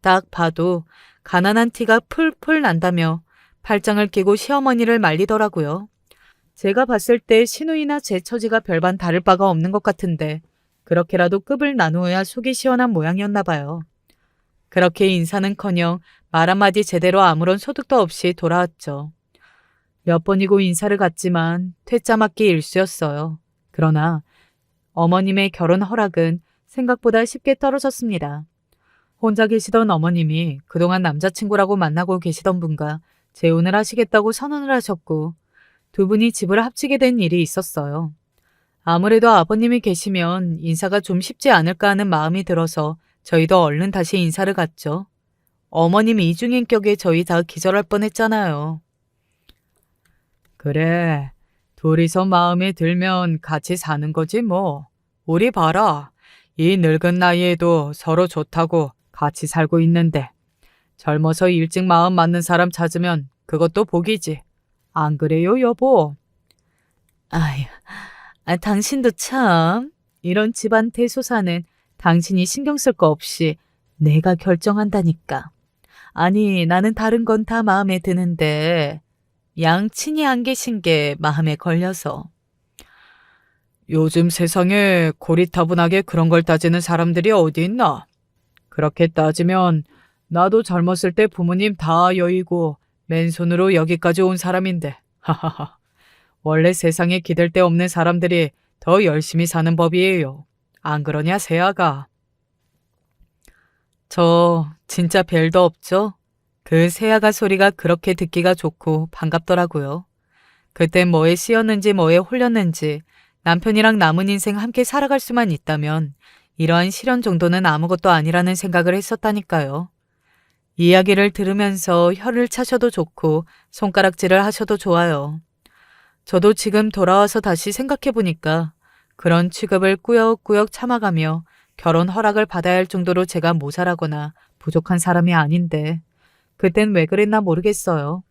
딱 봐도 가난한 티가 풀풀 난다며 팔짱을 끼고 시어머니를 말리더라고요. 제가 봤을 때 시누이나 제 처지가 별반 다를 바가 없는 것 같은데 그렇게라도 급을 나누어야 속이 시원한 모양이었나 봐요. 그렇게 인사는커녕 말 한마디 제대로 아무런 소득도 없이 돌아왔죠. 몇 번이고 인사를 갔지만 퇴짜 맞기 일쑤였어요. 그러나 어머님의 결혼 허락은 생각보다 쉽게 떨어졌습니다. 혼자 계시던 어머님이 그동안 남자친구라고 만나고 계시던 분과 재혼을 하시겠다고 선언을 하셨고 두 분이 집을 합치게 된 일이 있었어요. 아무래도 아버님이 계시면 인사가 좀 쉽지 않을까 하는 마음이 들어서 저희도 얼른 다시 인사를 갔죠. 어머님 이중인격에 저희 다 기절할 뻔했잖아요. 그래, 둘이서 마음에 들면 같이 사는 거지 뭐. 우리 봐라. 이 늙은 나이에도 서로 좋다고 같이 살고 있는데 젊어서 일찍 마음 맞는 사람 찾으면 그것도 복이지. 안 그래요, 여보? 아휴. 당신도 참. 이런 집안 대소사는 당신이 신경 쓸 거 없이 내가 결정한다니까. 아니, 나는 다른 건 다 마음에 드는데 양친이 안 계신 게 마음에 걸려서. 요즘 세상에 고리타분하게 그런 걸 따지는 사람들이 어디 있나? 그렇게 따지면 나도 젊었을 때 부모님 다 여의고 맨손으로 여기까지 온 사람인데. 하하하. 원래 세상에 기댈 데 없는 사람들이 더 열심히 사는 법이에요. 안 그러냐, 새아가? 저 진짜 별도 없죠? 그 새아가 소리가 그렇게 듣기가 좋고 반갑더라고요. 그땐 뭐에 씌였는지 뭐에 홀렸는지 남편이랑 남은 인생 함께 살아갈 수만 있다면 이러한 시련 정도는 아무것도 아니라는 생각을 했었다니까요. 이야기를 들으면서 혀를 차셔도 좋고 손가락질을 하셔도 좋아요. 저도 지금 돌아와서 다시 생각해보니까 그런 취급을 꾸역꾸역 참아가며 결혼 허락을 받아야 할 정도로 제가 모자라거나 부족한 사람이 아닌데 그땐 왜 그랬나 모르겠어요.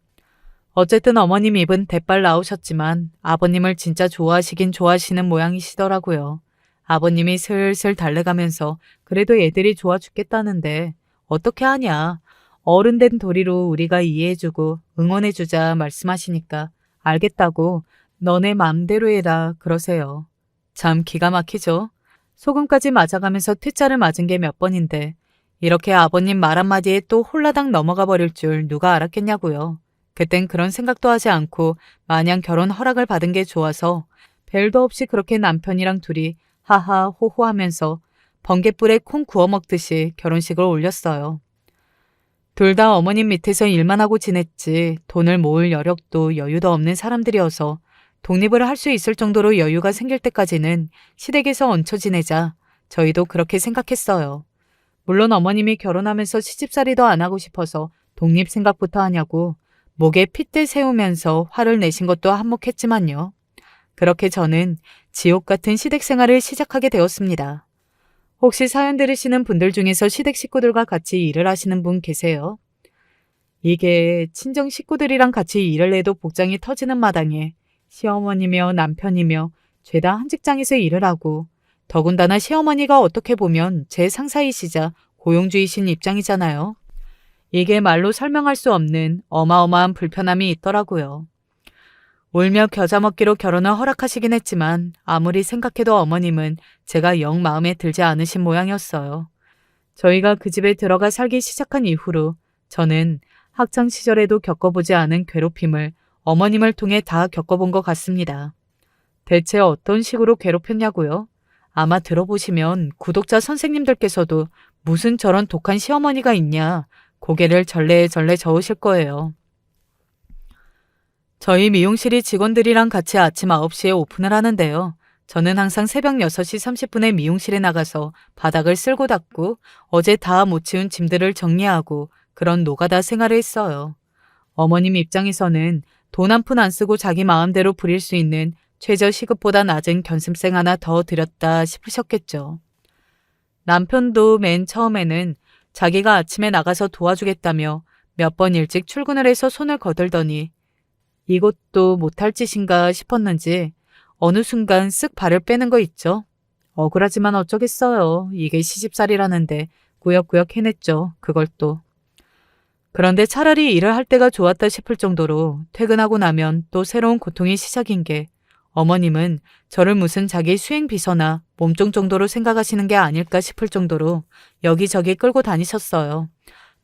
어쨌든 어머님 입은 대빨 나오셨지만 아버님을 진짜 좋아하시긴 좋아하시는 모양이시더라고요. 아버님이 슬슬 달래가면서 그래도 애들이 좋아 죽겠다는데 어떻게 하냐. 어른 된 도리로 우리가 이해해주고 응원해주자 말씀하시니까 알겠다고 너네 맘대로 해라 그러세요. 참 기가 막히죠. 소금까지 맞아가면서 퇴짜를 맞은 게 몇 번인데 이렇게 아버님 말 한마디에 또 홀라당 넘어가 버릴 줄 누가 알았겠냐고요. 그땐 그런 생각도 하지 않고 마냥 결혼 허락을 받은 게 좋아서 별도 없이 그렇게 남편이랑 둘이 하하 호호 하면서 번갯불에 콩 구워 먹듯이 결혼식을 올렸어요. 둘 다 어머님 밑에서 일만 하고 지냈지 돈을 모을 여력도 여유도 없는 사람들이어서 독립을 할 수 있을 정도로 여유가 생길 때까지는 시댁에서 얹혀 지내자 저희도 그렇게 생각했어요. 물론 어머님이 결혼하면서 시집살이도 안 하고 싶어서 독립 생각부터 하냐고 목에 핏대 세우면서 화를 내신 것도 한몫했지만요. 그렇게 저는 지옥 같은 시댁 생활을 시작하게 되었습니다. 혹시 사연 들으시는 분들 중에서 시댁 식구들과 같이 일을 하시는 분 계세요? 이게 친정 식구들이랑 같이 일을 해도 복장이 터지는 마당에 시어머니며 남편이며 죄다 한 직장에서 일을 하고 더군다나 시어머니가 어떻게 보면 제 상사이시자 고용주이신 입장이잖아요. 이게 말로 설명할 수 없는 어마어마한 불편함이 있더라고요. 울며 겨자 먹기로 결혼을 허락하시긴 했지만 아무리 생각해도 어머님은 제가 영 마음에 들지 않으신 모양이었어요. 저희가 그 집에 들어가 살기 시작한 이후로 저는 학창 시절에도 겪어보지 않은 괴롭힘을 어머님을 통해 다 겪어본 것 같습니다. 대체 어떤 식으로 괴롭혔냐고요? 아마 들어보시면 구독자 선생님들께서도 무슨 저런 독한 시어머니가 있냐 고개를 절레절레 저으실 거예요. 저희 미용실이 직원들이랑 같이 아침 9시에 오픈을 하는데요. 저는 항상 새벽 6시 30분에 미용실에 나가서 바닥을 쓸고 닦고 어제 다 못 치운 짐들을 정리하고 그런 노가다 생활을 했어요. 어머님 입장에서는 돈 한 푼 안 쓰고 자기 마음대로 부릴 수 있는 최저 시급보다 낮은 견습생 하나 더 드렸다 싶으셨겠죠. 남편도 맨 처음에는 자기가 아침에 나가서 도와주겠다며 몇 번 일찍 출근을 해서 손을 거들더니 이것도 못할 짓인가 싶었는지 어느 순간 쓱 발을 빼는 거 있죠. 억울하지만 어쩌겠어요. 이게 시집살이라는데 꾸역꾸역 해냈죠. 그걸 또. 그런데 차라리 일을 할 때가 좋았다 싶을 정도로 퇴근하고 나면 또 새로운 고통이 시작인 게 어머님은 저를 무슨 자기 수행 비서나 몸종 정도로 생각하시는 게 아닐까 싶을 정도로 여기저기 끌고 다니셨어요.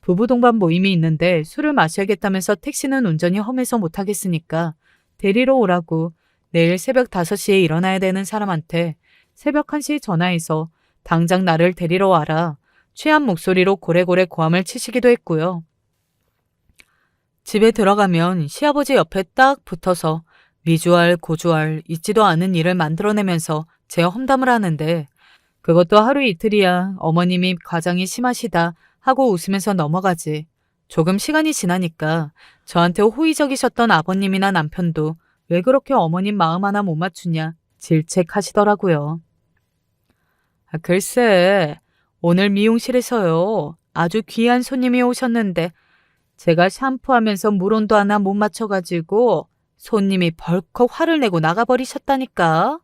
부부 동반 모임이 있는데 술을 마셔야겠다면서 택시는 운전이 험해서 못하겠으니까 데리러 오라고 내일 새벽 5시에 일어나야 되는 사람한테 새벽 1시에 전화해서 당장 나를 데리러 와라. 취한 목소리로 고래고래 고함을 치시기도 했고요. 집에 들어가면 시아버지 옆에 딱 붙어서 미주알 고주알 있지도 않은 일을 만들어내면서 제 험담을 하는데 그것도 하루 이틀이야 어머님이 과장이 심하시다 하고 웃으면서 넘어가지. 조금 시간이 지나니까 저한테 호의적이셨던 아버님이나 남편도 왜 그렇게 어머님 마음 하나 못 맞추냐 질책하시더라고요. 글쎄 오늘 미용실에서요 아주 귀한 손님이 오셨는데 제가 샴푸하면서 물온도 하나 못 맞춰가지고 손님이 벌컥 화를 내고 나가버리셨다니까.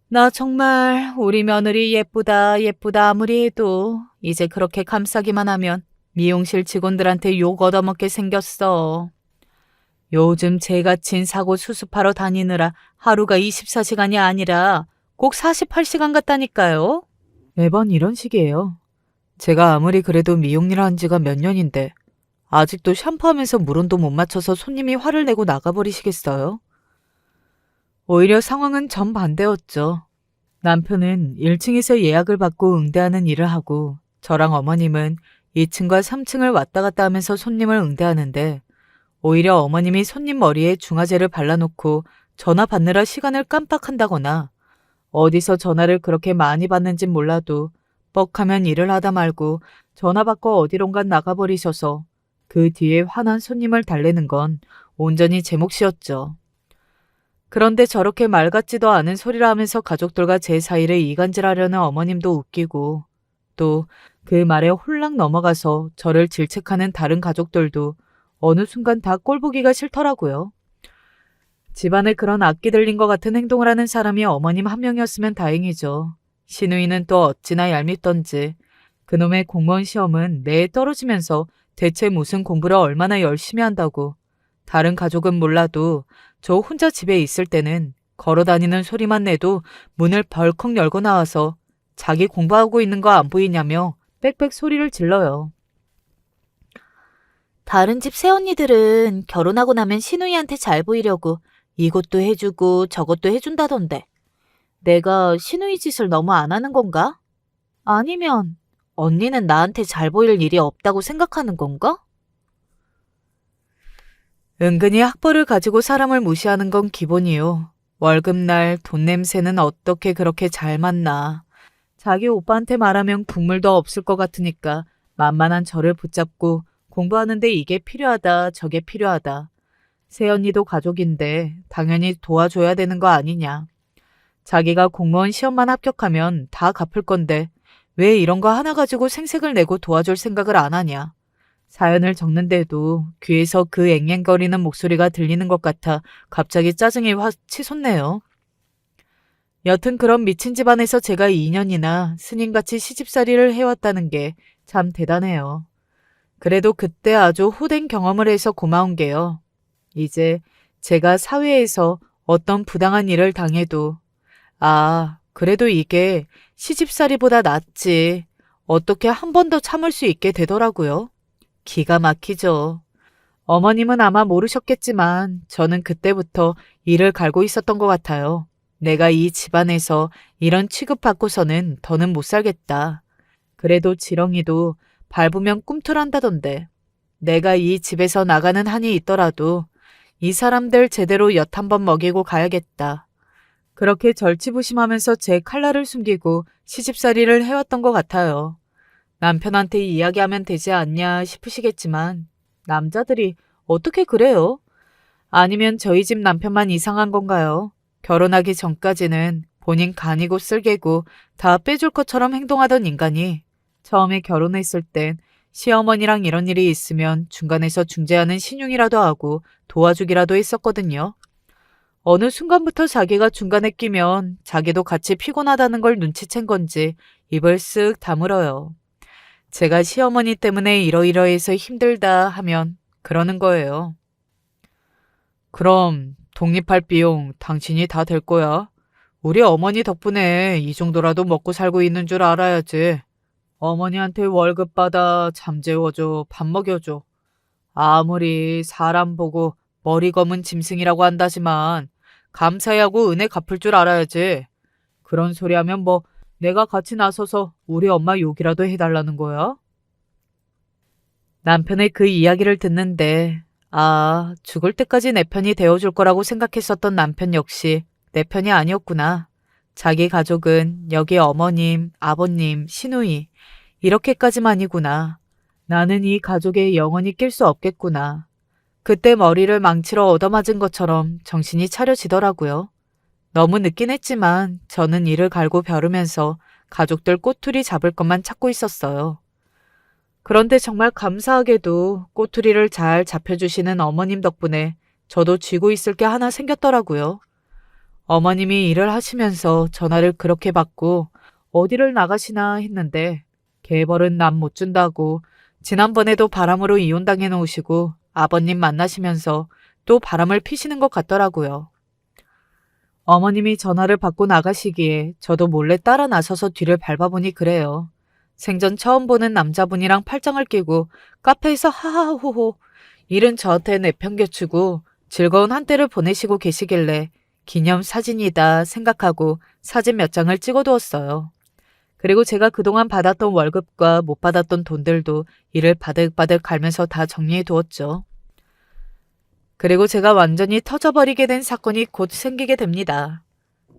나 정말 우리 며느리 예쁘다 예쁘다 아무리 해도 이제 그렇게 감싸기만 하면 미용실 직원들한테 욕 얻어먹게 생겼어. 요즘 제가친 사고 수습하러 다니느라 하루가 24시간이 아니라 꼭 48시간 같다니까요. 매번 이런 식이에요. 제가 아무리 그래도 미용일 한 지가 몇 년인데 아직도 샴푸하면서 물온도 못 맞춰서 손님이 화를 내고 나가버리시겠어요? 오히려 상황은 정반대였죠. 남편은 1층에서 예약을 받고 응대하는 일을 하고 저랑 어머님은 2층과 3층을 왔다 갔다 하면서 손님을 응대하는데 오히려 어머님이 손님 머리에 중화제를 발라놓고 전화 받느라 시간을 깜빡한다거나 어디서 전화를 그렇게 많이 받는진 몰라도 뻑하면 일을 하다 말고 전화 받고 어디론가 나가버리셔서 그 뒤에 화난 손님을 달래는 건 온전히 제 몫이었죠. 그런데 저렇게 말 같지도 않은 소리를 하면서 가족들과 제 사이를 이간질하려는 어머님도 웃기고 또 그 말에 홀랑 넘어가서 저를 질책하는 다른 가족들도 어느 순간 다 꼴보기가 싫더라고요. 집안에 그런 악기 들린 것 같은 행동을 하는 사람이 어머님 한 명이었으면 다행이죠. 시누이는 또 어찌나 얄밉던지 그놈의 공무원 시험은 매해 떨어지면서 대체 무슨 공부를 얼마나 열심히 한다고. 다른 가족은 몰라도 저 혼자 집에 있을 때는 걸어다니는 소리만 내도 문을 벌컥 열고 나와서 자기 공부하고 있는 거 안 보이냐며 빽빽 소리를 질러요. 다른 집 새언니들은 결혼하고 나면 시누이한테 잘 보이려고 이것도 해주고 저것도 해준다던데. 내가 시누이 짓을 너무 안 하는 건가? 아니면 언니는 나한테 잘 보일 일이 없다고 생각하는 건가? 은근히 학벌을 가지고 사람을 무시하는 건 기본이요. 월급날 돈 냄새는 어떻게 그렇게 잘 맡나. 자기 오빠한테 말하면 국물도 없을 것 같으니까 만만한 저를 붙잡고 공부하는데 이게 필요하다 저게 필요하다. 새언니도 가족인데 당연히 도와줘야 되는 거 아니냐. 자기가 공무원 시험만 합격하면 다 갚을 건데 왜 이런 거 하나 가지고 생색을 내고 도와줄 생각을 안 하냐. 사연을 적는데도 귀에서 그 앵앵거리는 목소리가 들리는 것 같아 갑자기 짜증이 확 치솟네요. 여튼 그런 미친 집안에서 제가 2년이나 스님같이 시집살이를 해왔다는 게 참 대단해요. 그래도 그때 아주 호된 경험을 해서 고마운 게요. 이제 제가 사회에서 어떤 부당한 일을 당해도 그래도 이게 시집살이보다 낫지. 어떻게 한 번 더 참을 수 있게 되더라고요. 기가 막히죠. 어머님은 아마 모르셨겠지만 저는 그때부터 이를 갈고 있었던 것 같아요. 내가 이 집안에서 이런 취급받고서는 더는 못 살겠다. 그래도 지렁이도 밟으면 꿈틀한다던데. 내가 이 집에서 나가는 한이 있더라도 이 사람들 제대로 엿 한번 먹이고 가야겠다. 그렇게 절치부심하면서 제 칼날을 숨기고 시집살이를 해왔던 것 같아요. 남편한테 이야기하면 되지 않냐 싶으시겠지만 남자들이 어떻게 그래요? 아니면 저희 집 남편만 이상한 건가요? 결혼하기 전까지는 본인 간이고 쓸개고 다 빼줄 것처럼 행동하던 인간이 처음에 결혼했을 땐 시어머니랑 이런 일이 있으면 중간에서 중재하는 신용이라도 하고 도와주기라도 했었거든요. 어느 순간부터 자기가 중간에 끼면 자기도 같이 피곤하다는 걸 눈치챈 건지 입을 쓱 다물어요. 제가 시어머니 때문에 이러이러해서 힘들다 하면 그러는 거예요. 그럼 독립할 비용 당신이 다 댈 거야. 우리 어머니 덕분에 이 정도라도 먹고 살고 있는 줄 알아야지. 어머니한테 월급 받아 잠 재워줘, 밥 먹여줘. 아무리 사람 보고 머리 검은 짐승이라고 한다지만 감사히 하고 은혜 갚을 줄 알아야지. 그런 소리 하면 뭐 내가 같이 나서서 우리 엄마 욕이라도 해달라는 거야? 남편의 그 이야기를 듣는데 죽을 때까지 내 편이 되어줄 거라고 생각했었던 남편 역시 내 편이 아니었구나. 자기 가족은 여기 어머님, 아버님, 시누이 이렇게까지만이구나. 나는 이 가족에 영원히 낄 수 없겠구나. 그때 머리를 망치러 얻어맞은 것처럼 정신이 차려지더라고요. 너무 늦긴 했지만 저는 이를 갈고 벼르면서 가족들 꼬투리 잡을 것만 찾고 있었어요. 그런데 정말 감사하게도 꼬투리를 잘 잡혀주시는 어머님 덕분에 저도 쥐고 있을 게 하나 생겼더라고요. 어머님이 일을 하시면서 전화를 그렇게 받고 어디를 나가시나 했는데 개벌은 남 못 준다고 지난번에도 바람으로 이혼당해 놓으시고 아버님 만나시면서 또 바람을 피시는 것 같더라고요. 어머님이 전화를 받고 나가시기에 저도 몰래 따라 나서서 뒤를 밟아보니 그래요. 생전 처음 보는 남자분이랑 팔짱을 끼고 카페에서 하하호호 일은 저한테 내팽개치고 즐거운 한때를 보내시고 계시길래 기념 사진이다 생각하고 사진 몇 장을 찍어두었어요. 그리고 제가 그동안 받았던 월급과 못 받았던 돈들도 이를 바득바득 갈면서 다 정리해 두었죠. 그리고 제가 완전히 터져버리게 된 사건이 곧 생기게 됩니다.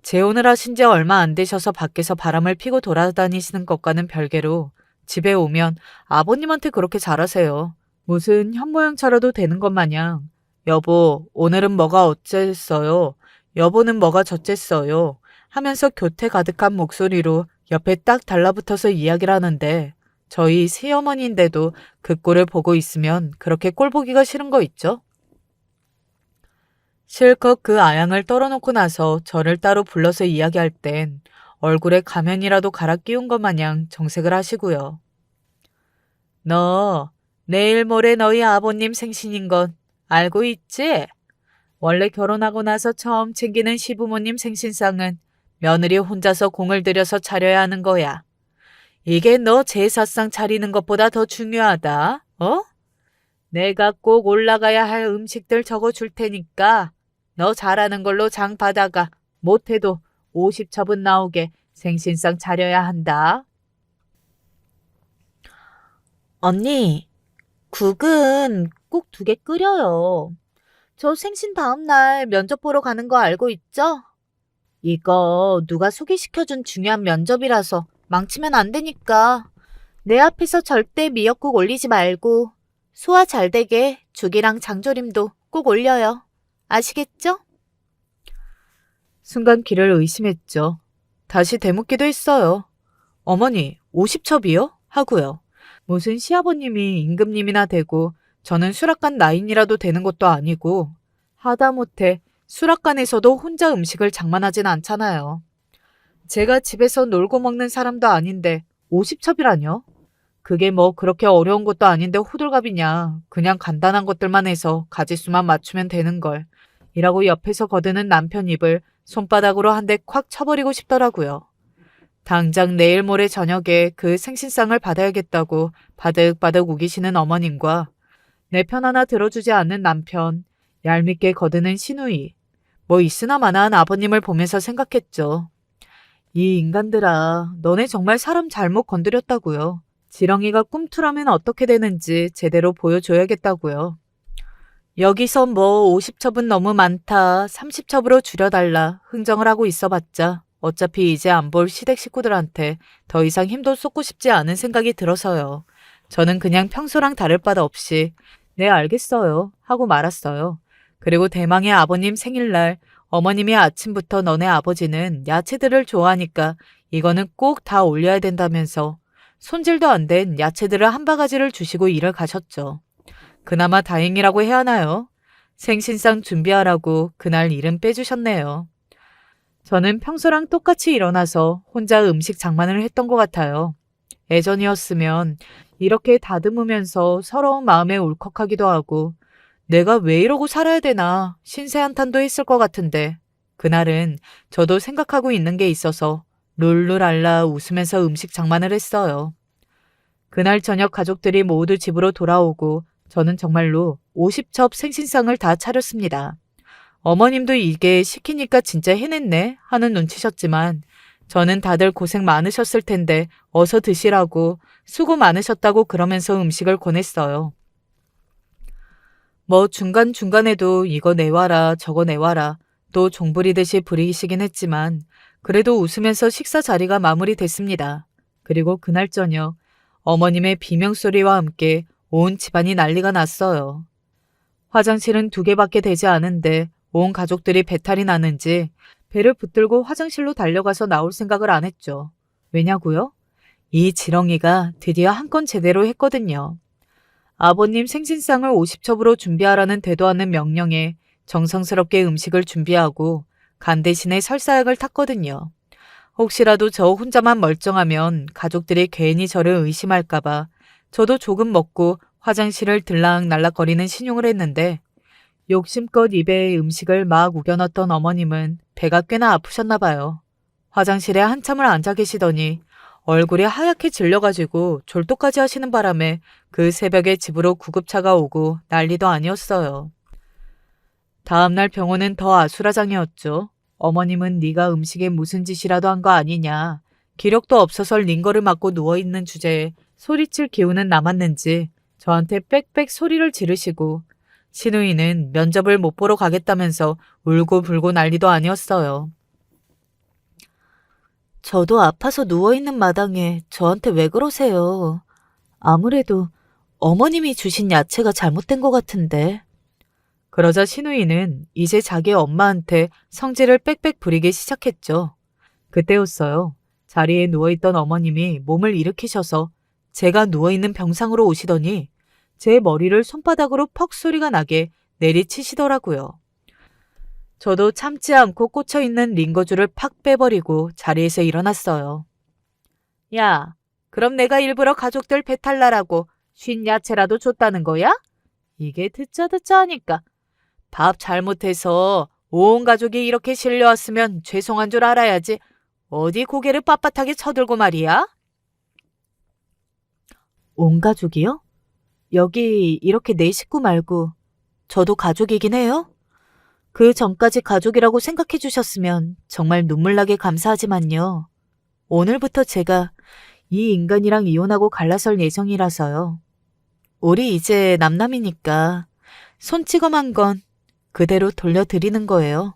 재혼을 하신 지 얼마 안 되셔서 밖에서 바람을 피고 돌아다니시는 것과는 별개로 집에 오면 아버님한테 그렇게 잘하세요. 무슨 현모양처라도 되는 것 마냥 여보, 오늘은 뭐가 어쨌어요? 여보는 뭐가 저쨌어요? 하면서 교태 가득한 목소리로 옆에 딱 달라붙어서 이야기를 하는데 저희 새어머니인데도 그 꼴을 보고 있으면 그렇게 꼴 보기가 싫은 거 있죠? 실컷 그 아양을 떨어놓고 나서 저를 따로 불러서 이야기할 땐 얼굴에 가면이라도 갈아 끼운 것 마냥 정색을 하시고요. 너 내일 모레 너희 아버님 생신인 건 알고 있지? 원래 결혼하고 나서 처음 챙기는 시부모님 생신상은 며느리 혼자서 공을 들여서 차려야 하는 거야. 이게 너 제사상 차리는 것보다 더 중요하다. 어? 내가 꼭 올라가야 할 음식들 적어줄 테니까 너 잘하는 걸로 장 받아가. 못해도 50첩은 나오게 생신상 차려야 한다. 언니, 국은 꼭 2개 끓여요. 저 생신 다음날 면접 보러 가는 거 알고 있죠? 이거 누가 소개시켜준 중요한 면접이라서 망치면 안 되니까 내 앞에서 절대 미역국 올리지 말고 소화 잘 되게 죽이랑 장조림도 꼭 올려요. 아시겠죠? 순간 귀를 의심했죠. 다시 되묻기도 했어요. 어머니, 50첩이요? 하고요. 무슨 시아버님이 임금님이나 되고 저는 수락관 나인이라도 되는 것도 아니고 하다못해 수락관에서도 혼자 음식을 장만하진 않잖아요. 제가 집에서 놀고 먹는 사람도 아닌데 50첩이라뇨? 그게 뭐 그렇게 어려운 것도 아닌데 호들갑이냐. 그냥 간단한 것들만 해서 가짓수만 맞추면 되는 걸. 이라고 옆에서 거드는 남편 입을 손바닥으로 한 대 콱 쳐버리고 싶더라고요. 당장 내일 모레 저녁에 그 생신상을 받아야겠다고 바득바득 우기시는 어머님과 내 편 하나 들어주지 않는 남편, 얄밉게 거드는 시누이, 뭐 있으나 마나한 아버님을 보면서 생각했죠. 이 인간들아, 너네 정말 사람 잘못 건드렸다고요. 지렁이가 꿈틀하면 어떻게 되는지 제대로 보여줘야겠다고요. 여기서 뭐 50첩은 너무 많다, 30첩으로 줄여달라 흥정을 하고 있어봤자 어차피 이제 안 볼 시댁 식구들한테 더 이상 힘도 쏟고 싶지 않은 생각이 들어서요. 저는 그냥 평소랑 다를 바도 없이 네 알겠어요 하고 말았어요. 그리고 대망의 아버님 생일날 어머님이 아침부터 너네 아버지는 야채들을 좋아하니까 이거는 꼭 다 올려야 된다면서 손질도 안 된 야채들을 한 바가지를 주시고 일을 가셨죠. 그나마 다행이라고 해야 하나요? 생신상 준비하라고 그날 일은 빼주셨네요. 저는 평소랑 똑같이 일어나서 혼자 음식 장만을 했던 것 같아요. 예전이었으면 이렇게 다듬으면서 서러운 마음에 울컥하기도 하고 내가 왜 이러고 살아야 되나 신세한탄도 했을 것 같은데 그날은 저도 생각하고 있는 게 있어서 룰루랄라 웃으면서 음식 장만을 했어요. 그날 저녁 가족들이 모두 집으로 돌아오고 저는 정말로 50첩 생신상을 다 차렸습니다. 어머님도 이게 시키니까 진짜 해냈네 하는 눈치셨지만 저는 다들 고생 많으셨을 텐데 어서 드시라고 수고 많으셨다고 그러면서 음식을 권했어요. 뭐 중간중간에도 이거 내와라 저거 내와라 또 종부리듯이 부리시긴 했지만 그래도 웃으면서 식사 자리가 마무리됐습니다. 그리고 그날 저녁 어머님의 비명소리와 함께 온 집안이 난리가 났어요. 화장실은 2개밖에 되지 않은데 온 가족들이 배탈이 나는지 배를 붙들고 화장실로 달려가서 나올 생각을 안 했죠. 왜냐고요? 이 지렁이가 드디어 한 건 제대로 했거든요. 아버님 생신상을 50첩으로 준비하라는 되도 않는 명령에 정성스럽게 음식을 준비하고 간 대신에 설사약을 탔거든요. 혹시라도 저 혼자만 멀쩡하면 가족들이 괜히 저를 의심할까봐 저도 조금 먹고 화장실을 들락날락거리는 신용을 했는데 욕심껏 입에 음식을 막 우겨넣던 어머님은 배가 꽤나 아프셨나 봐요. 화장실에 한참을 앉아 계시더니 얼굴이 하얗게 질려가지고 졸도까지 하시는 바람에 그 새벽에 집으로 구급차가 오고 난리도 아니었어요. 다음날 병원은 더 아수라장이었죠. 어머님은 네가 음식에 무슨 짓이라도 한 거 아니냐. 기력도 없어서 링거를 맞고 누워있는 주제에 소리칠 기운은 남았는지 저한테 빽빽 소리를 지르시고 신우이는 면접을 못 보러 가겠다면서 울고 불고 난리도 아니었어요. 저도 아파서 누워있는 마당에 저한테 왜 그러세요? 아무래도 어머님이 주신 야채가 잘못된 것 같은데. 그러자 신우이는 이제 자기 엄마한테 성질을 빽빽 부리기 시작했죠. 그때였어요. 자리에 누워있던 어머님이 몸을 일으키셔서 제가 누워있는 병상으로 오시더니 제 머리를 손바닥으로 퍽 소리가 나게 내리치시더라고요. 저도 참지 않고 꽂혀있는 링거줄을 팍 빼버리고 자리에서 일어났어요. 야, 그럼 내가 일부러 가족들 배탈 나라고 쉰 야채라도 줬다는 거야? 이게 듣자 하니까 밥 잘못해서 온 가족이 이렇게 실려왔으면 죄송한 줄 알아야지. 어디 고개를 빳빳하게 쳐들고 말이야? 온 가족이요? 여기 이렇게 내 식구 말고 저도 가족이긴 해요? 그 전까지 가족이라고 생각해 주셨으면 정말 눈물나게 감사하지만요. 오늘부터 제가 이 인간이랑 이혼하고 갈라설 예정이라서요. 우리 이제 남남이니까 손찌검한 건 그대로 돌려드리는 거예요.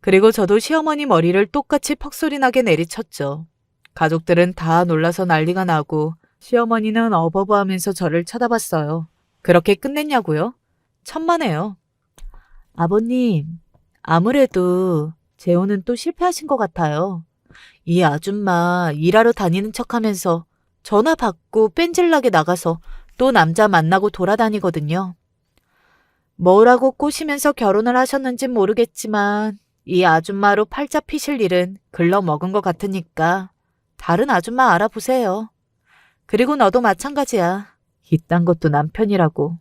그리고 저도 시어머니 머리를 똑같이 퍽소리나게 내리쳤죠. 가족들은 다 놀라서 난리가 나고 시어머니는 어버버하면서 저를 쳐다봤어요. 그렇게 끝냈냐고요? 천만에요. 아버님, 아무래도 재혼은 또 실패하신 것 같아요. 이 아줌마 일하러 다니는 척하면서 전화 받고 뺀질나게 나가서 또 남자 만나고 돌아다니거든요. 뭐라고 꼬시면서 결혼을 하셨는진 모르겠지만 이 아줌마로 팔자 피실 일은 글러먹은 것 같으니까 다른 아줌마 알아보세요. 그리고 너도 마찬가지야. 이딴 것도 남편이라고.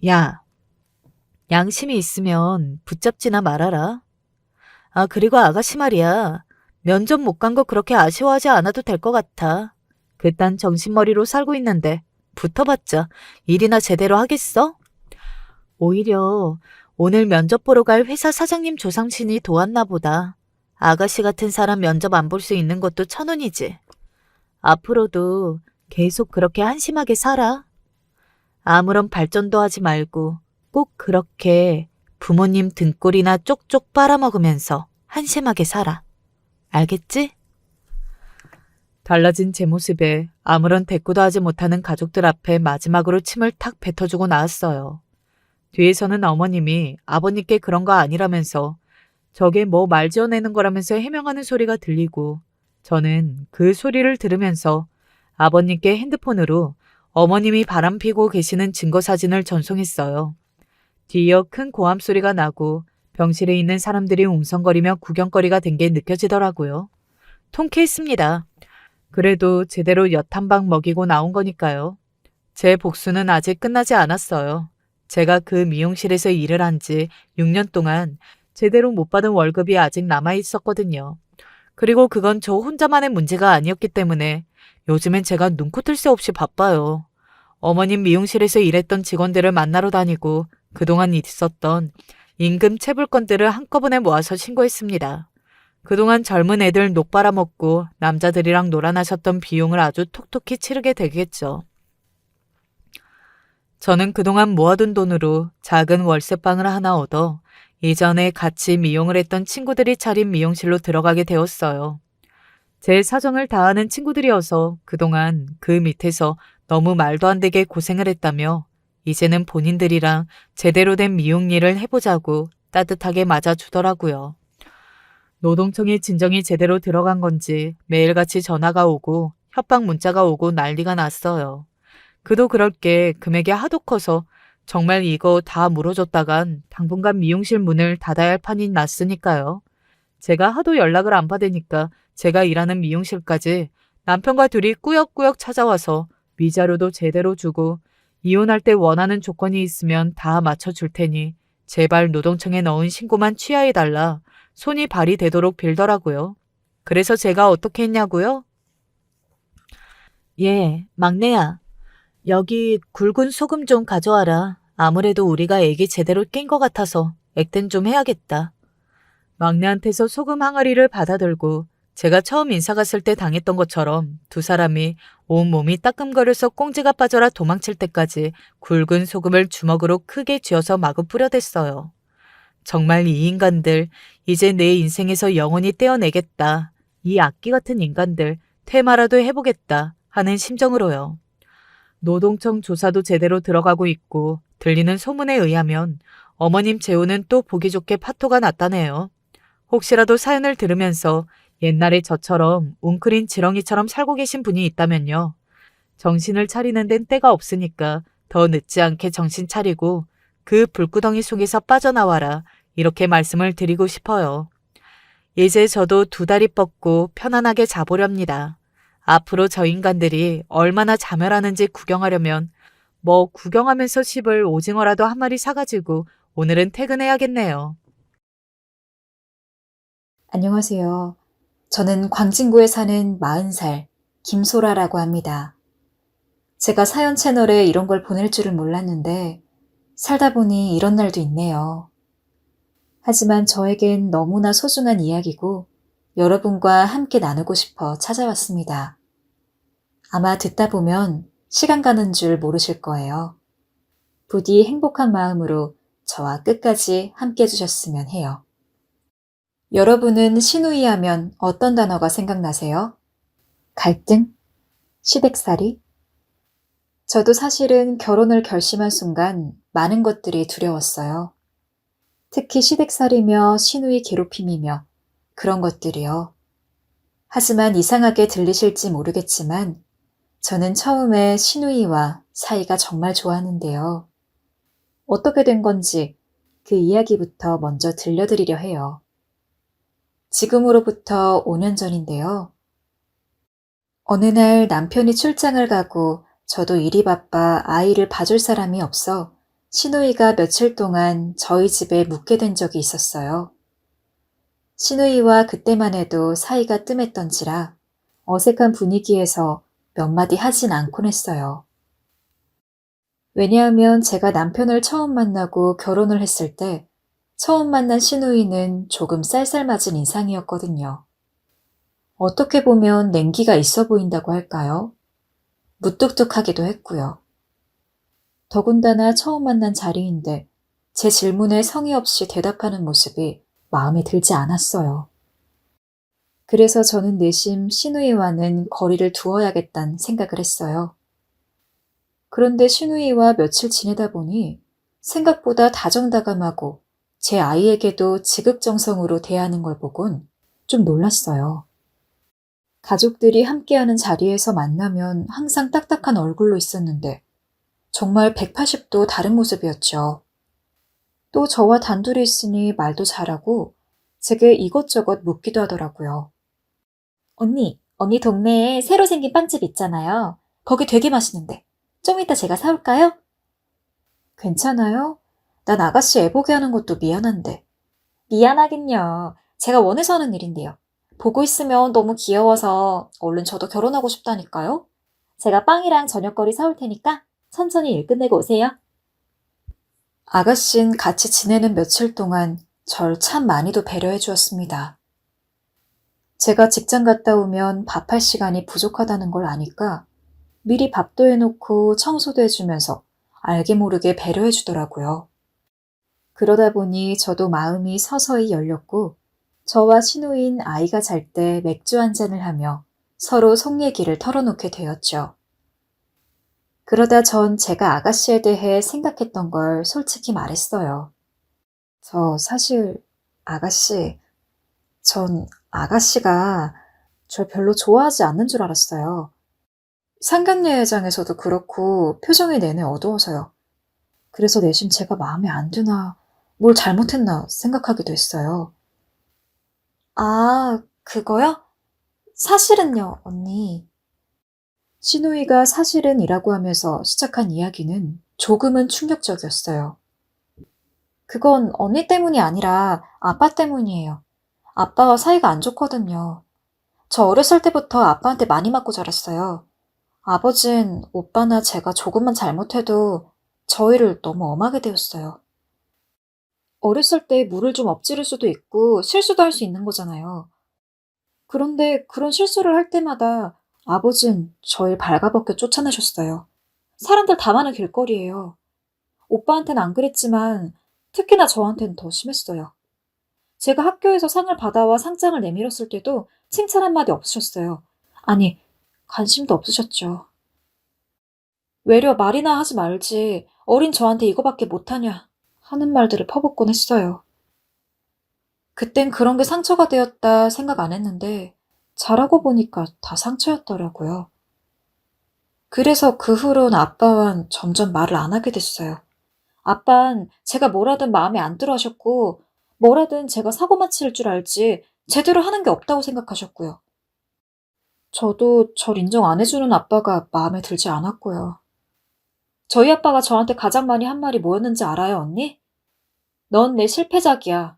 야, 양심이 있으면 붙잡지나 말아라. 아, 그리고 아가씨 말이야. 면접 못 간 거 그렇게 아쉬워하지 않아도 될 것 같아. 그딴 정신머리로 살고 있는데 붙어봤자 일이나 제대로 하겠어? 오히려 오늘 면접 보러 갈 회사 사장님 조상신이 도왔나 보다. 아가씨 같은 사람 면접 안 볼 수 있는 것도 천운이지. 앞으로도 계속 그렇게 한심하게 살아. 아무런 발전도 하지 말고 꼭 그렇게 부모님 등골이나 쪽쪽 빨아먹으면서 한심하게 살아. 알겠지? 달라진 제 모습에 아무런 대꾸도 하지 못하는 가족들 앞에 마지막으로 침을 탁 뱉어주고 나왔어요. 뒤에서는 어머님이 아버님께 그런 거 아니라면서 저게 뭐 말 지어내는 거라면서 해명하는 소리가 들리고 저는 그 소리를 들으면서 아버님께 핸드폰으로 어머님이 바람피고 계시는 증거 사진을 전송했어요. 뒤이어 큰 고함 소리가 나고 병실에 있는 사람들이 웅성거리며 구경거리가 된 게 느껴지더라고요. 통쾌했습니다. 그래도 제대로 엿 한 방 먹이고 나온 거니까요. 제 복수는 아직 끝나지 않았어요. 제가 그 미용실에서 일을 한 지 6년 동안 제대로 못 받은 월급이 아직 남아 있었거든요. 그리고 그건 저 혼자만의 문제가 아니었기 때문에 요즘엔 제가 눈코 뜰 새 없이 바빠요. 어머님 미용실에서 일했던 직원들을 만나러 다니고 그동안 있었던 임금 체불건들을 한꺼번에 모아서 신고했습니다. 그동안 젊은 애들 녹 빨아먹고 남자들이랑 놀아나셨던 비용을 아주 톡톡히 치르게 되겠죠. 저는 그동안 모아둔 돈으로 작은 월세방을 하나 얻어 이전에 같이 미용을 했던 친구들이 차린 미용실로 들어가게 되었어요. 제 사정을 다 아는 친구들이어서 그동안 그 밑에서 너무 말도 안 되게 고생을 했다며 이제는 본인들이랑 제대로 된 미용 일을 해보자고 따뜻하게 맞아주더라고요. 노동청에 진정이 제대로 들어간 건지 매일같이 전화가 오고 협박 문자가 오고 난리가 났어요. 그도 그럴 게 금액이 하도 커서 정말 이거 다 물어줬다간 당분간 미용실 문을 닫아야 할 판이 났으니까요. 제가 하도 연락을 안 받으니까 제가 일하는 미용실까지 남편과 둘이 꾸역꾸역 찾아와서 위자료도 제대로 주고 이혼할 때 원하는 조건이 있으면 다 맞춰줄 테니 제발 노동청에 넣은 신고만 취하해달라 손이 발이 되도록 빌더라고요. 그래서 제가 어떻게 했냐고요? 예, 막내야. 여기 굵은 소금 좀 가져와라. 아무래도 우리가 애기 제대로 낀 것 같아서 액땜 좀 해야겠다. 막내한테서 소금 항아리를 받아들고 제가 처음 인사 갔을 때 당했던 것처럼 두 사람이 온몸이 따끔거려서 꽁지가 빠져라 도망칠 때까지 굵은 소금을 주먹으로 크게 쥐어서 마구 뿌려댔어요. 정말 이 인간들, 이제 내 인생에서 영원히 떼어내겠다. 이 악기 같은 인간들, 퇴마라도 해보겠다 하는 심정으로요. 노동청 조사도 제대로 들어가고 있고 들리는 소문에 의하면 어머님 재혼은 또 보기 좋게 파토가 났다네요. 혹시라도 사연을 들으면서 옛날에 저처럼 웅크린 지렁이처럼 살고 계신 분이 있다면요. 정신을 차리는 데는 때가 없으니까 더 늦지 않게 정신 차리고 그 불구덩이 속에서 빠져나와라. 이렇게 말씀을 드리고 싶어요. 이제 저도 두 다리 뻗고 편안하게 자보렵니다. 앞으로 저 인간들이 얼마나 자멸하는지 구경하려면 뭐 구경하면서 씹을 오징어라도 한 마리 사가지고 오늘은 퇴근해야겠네요. 안녕하세요. 저는 광진구에 사는 40살 김소라라고 합니다. 제가 사연 채널에 이런 걸 보낼 줄은 몰랐는데 살다 보니 이런 날도 있네요. 하지만 저에겐 너무나 소중한 이야기고 여러분과 함께 나누고 싶어 찾아왔습니다. 아마 듣다 보면 시간 가는 줄 모르실 거예요. 부디 행복한 마음으로 저와 끝까지 함께 해주셨으면 해요. 여러분은 시누이 하면 어떤 단어가 생각나세요? 갈등? 시댁살이? 저도 사실은 결혼을 결심한 순간 많은 것들이 두려웠어요. 특히 시댁살이며 시누이 괴롭힘이며 그런 것들이요. 하지만 이상하게 들리실지 모르겠지만 저는 처음에 시누이와 사이가 정말 좋았는데요. 어떻게 된 건지 그 이야기부터 먼저 들려드리려 해요. 지금으로부터 5년 전인데요. 어느 날 남편이 출장을 가고 저도 일이 바빠 아이를 봐줄 사람이 없어 시누이가 며칠 동안 저희 집에 묵게 된 적이 있었어요. 시누이와 그때만 해도 사이가 뜸했던지라 어색한 분위기에서 몇 마디 하진 않곤 했어요. 왜냐하면 제가 남편을 처음 만나고 결혼을 했을 때 처음 만난 시누이는 조금 쌀쌀맞은 인상이었거든요. 어떻게 보면 냉기가 있어 보인다고 할까요? 무뚝뚝하기도 했고요. 더군다나 처음 만난 자리인데 제 질문에 성의 없이 대답하는 모습이 마음에 들지 않았어요. 그래서 저는 내심 시누이와는 거리를 두어야겠다는 생각을 했어요. 그런데 시누이와 며칠 지내다 보니 생각보다 다정다감하고 제 아이에게도 지극정성으로 대하는 걸 보곤 좀 놀랐어요. 가족들이 함께하는 자리에서 만나면 항상 딱딱한 얼굴로 있었는데 정말 180도 다른 모습이었죠. 또 저와 단둘이 있으니 말도 잘하고 제게 이것저것 묻기도 하더라고요. 언니 동네에 새로 생긴 빵집 있잖아요. 거기 되게 맛있는데. 좀 이따 제가 사올까요? 괜찮아요? 난 아가씨 애보게 하는 것도 미안한데. 미안하긴요. 제가 원해서 하는 일인데요. 보고 있으면 너무 귀여워서 얼른 저도 결혼하고 싶다니까요. 제가 빵이랑 저녁거리 사올 테니까 천천히 일 끝내고 오세요. 아가씨는 같이 지내는 며칠 동안 절 참 많이도 배려해 주었습니다. 제가 직장 갔다 오면 밥할 시간이 부족하다는 걸 아니까 미리 밥도 해놓고 청소도 해주면서 알게 모르게 배려해 주더라고요. 그러다 보니 저도 마음이 서서히 열렸고 저와 시누인 아이가 잘 때 맥주 한 잔을 하며 서로 속 얘기를 털어놓게 되었죠. 그러다 전 제가 아가씨에 대해 생각했던 걸 솔직히 말했어요. 저 사실 전 아가씨가 절 별로 좋아하지 않는 줄 알았어요. 상견례장에서도 그렇고 표정이 내내 어두워서요. 그래서 내심 제가 마음에 안 드나 뭘 잘못했나 생각하기도 했어요. 아, 그거요? 사실은요, 언니. 시누이가 사실은이라고 하면서 시작한 이야기는 조금은 충격적이었어요. 그건 언니 때문이 아니라 아빠 때문이에요. 아빠와 사이가 안 좋거든요. 저 어렸을 때부터 아빠한테 많이 맞고 자랐어요. 아버진 오빠나 제가 조금만 잘못해도 저희를 너무 엄하게 대했어요. 어렸을 때 물을 좀 엎지를 수도 있고 실수도 할 수 있는 거잖아요. 그런데 그런 실수를 할 때마다 아버진 저희 발가벗겨 쫓아내셨어요. 사람들 다 많은 길거리예요. 오빠한테는 안 그랬지만 특히나 저한테는 더 심했어요. 제가 학교에서 상을 받아와 상장을 내밀었을 때도 칭찬 한마디 없으셨어요. 아니, 관심도 없으셨죠. 외려 말이나 하지 말지 어린 저한테 이거밖에 못하냐 하는 말들을 퍼붓곤 했어요. 그땐 그런 게 상처가 되었다 생각 안 했는데 잘하고 보니까 다 상처였더라고요. 그래서 그 후론 아빠와는 점점 말을 안 하게 됐어요. 아빤 제가 뭐라든 마음에 안 들어 하셨고 뭐라든 제가 사고만 칠 줄 알지 제대로 하는 게 없다고 생각하셨고요. 저도 절 인정 안 해주는 아빠가 마음에 들지 않았고요. 저희 아빠가 저한테 가장 많이 한 말이 뭐였는지 알아요, 언니? 넌 내 실패작이야.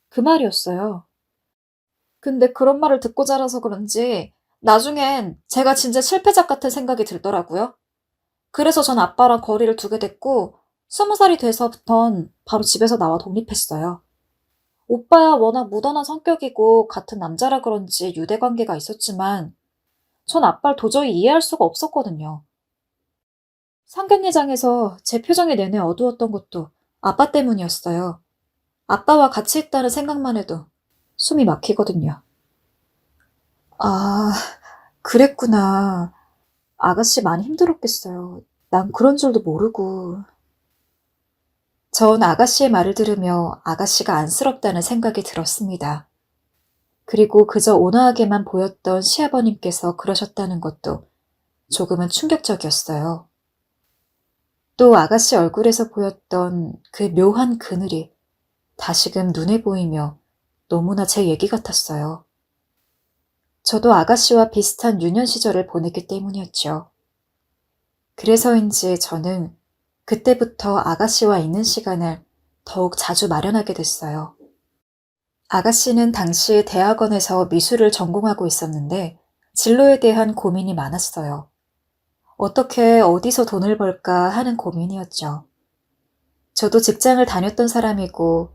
그 말이었어요. 근데 그런 말을 듣고 자라서 그런지 나중엔 제가 진짜 실패작 같은 생각이 들더라고요. 그래서 전 아빠랑 거리를 두게 됐고 20살이 돼서부턴 바로 집에서 나와 독립했어요. 오빠야 워낙 무던한 성격이고 같은 남자라 그런지 유대관계가 있었지만 전 아빠를 도저히 이해할 수가 없었거든요. 상견례장에서 제 표정이 내내 어두웠던 것도 아빠 때문이었어요. 아빠와 같이 있다는 생각만 해도 숨이 막히거든요. 아, 그랬구나. 아가씨 많이 힘들었겠어요. 난 그런 줄도 모르고. 전 아가씨의 말을 들으며 아가씨가 안쓰럽다는 생각이 들었습니다. 그리고 그저 온화하게만 보였던 시아버님께서 그러셨다는 것도 조금은 충격적이었어요. 또 아가씨 얼굴에서 보였던 그 묘한 그늘이 다시금 눈에 보이며 너무나 제 얘기 같았어요. 저도 아가씨와 비슷한 유년 시절을 보냈기 때문이었죠. 그래서인지 저는 그때부터 아가씨와 있는 시간을 더욱 자주 마련하게 됐어요. 아가씨는 당시 대학원에서 미술을 전공하고 있었는데 진로에 대한 고민이 많았어요. 어떻게 어디서 돈을 벌까 하는 고민이었죠. 저도 직장을 다녔던 사람이고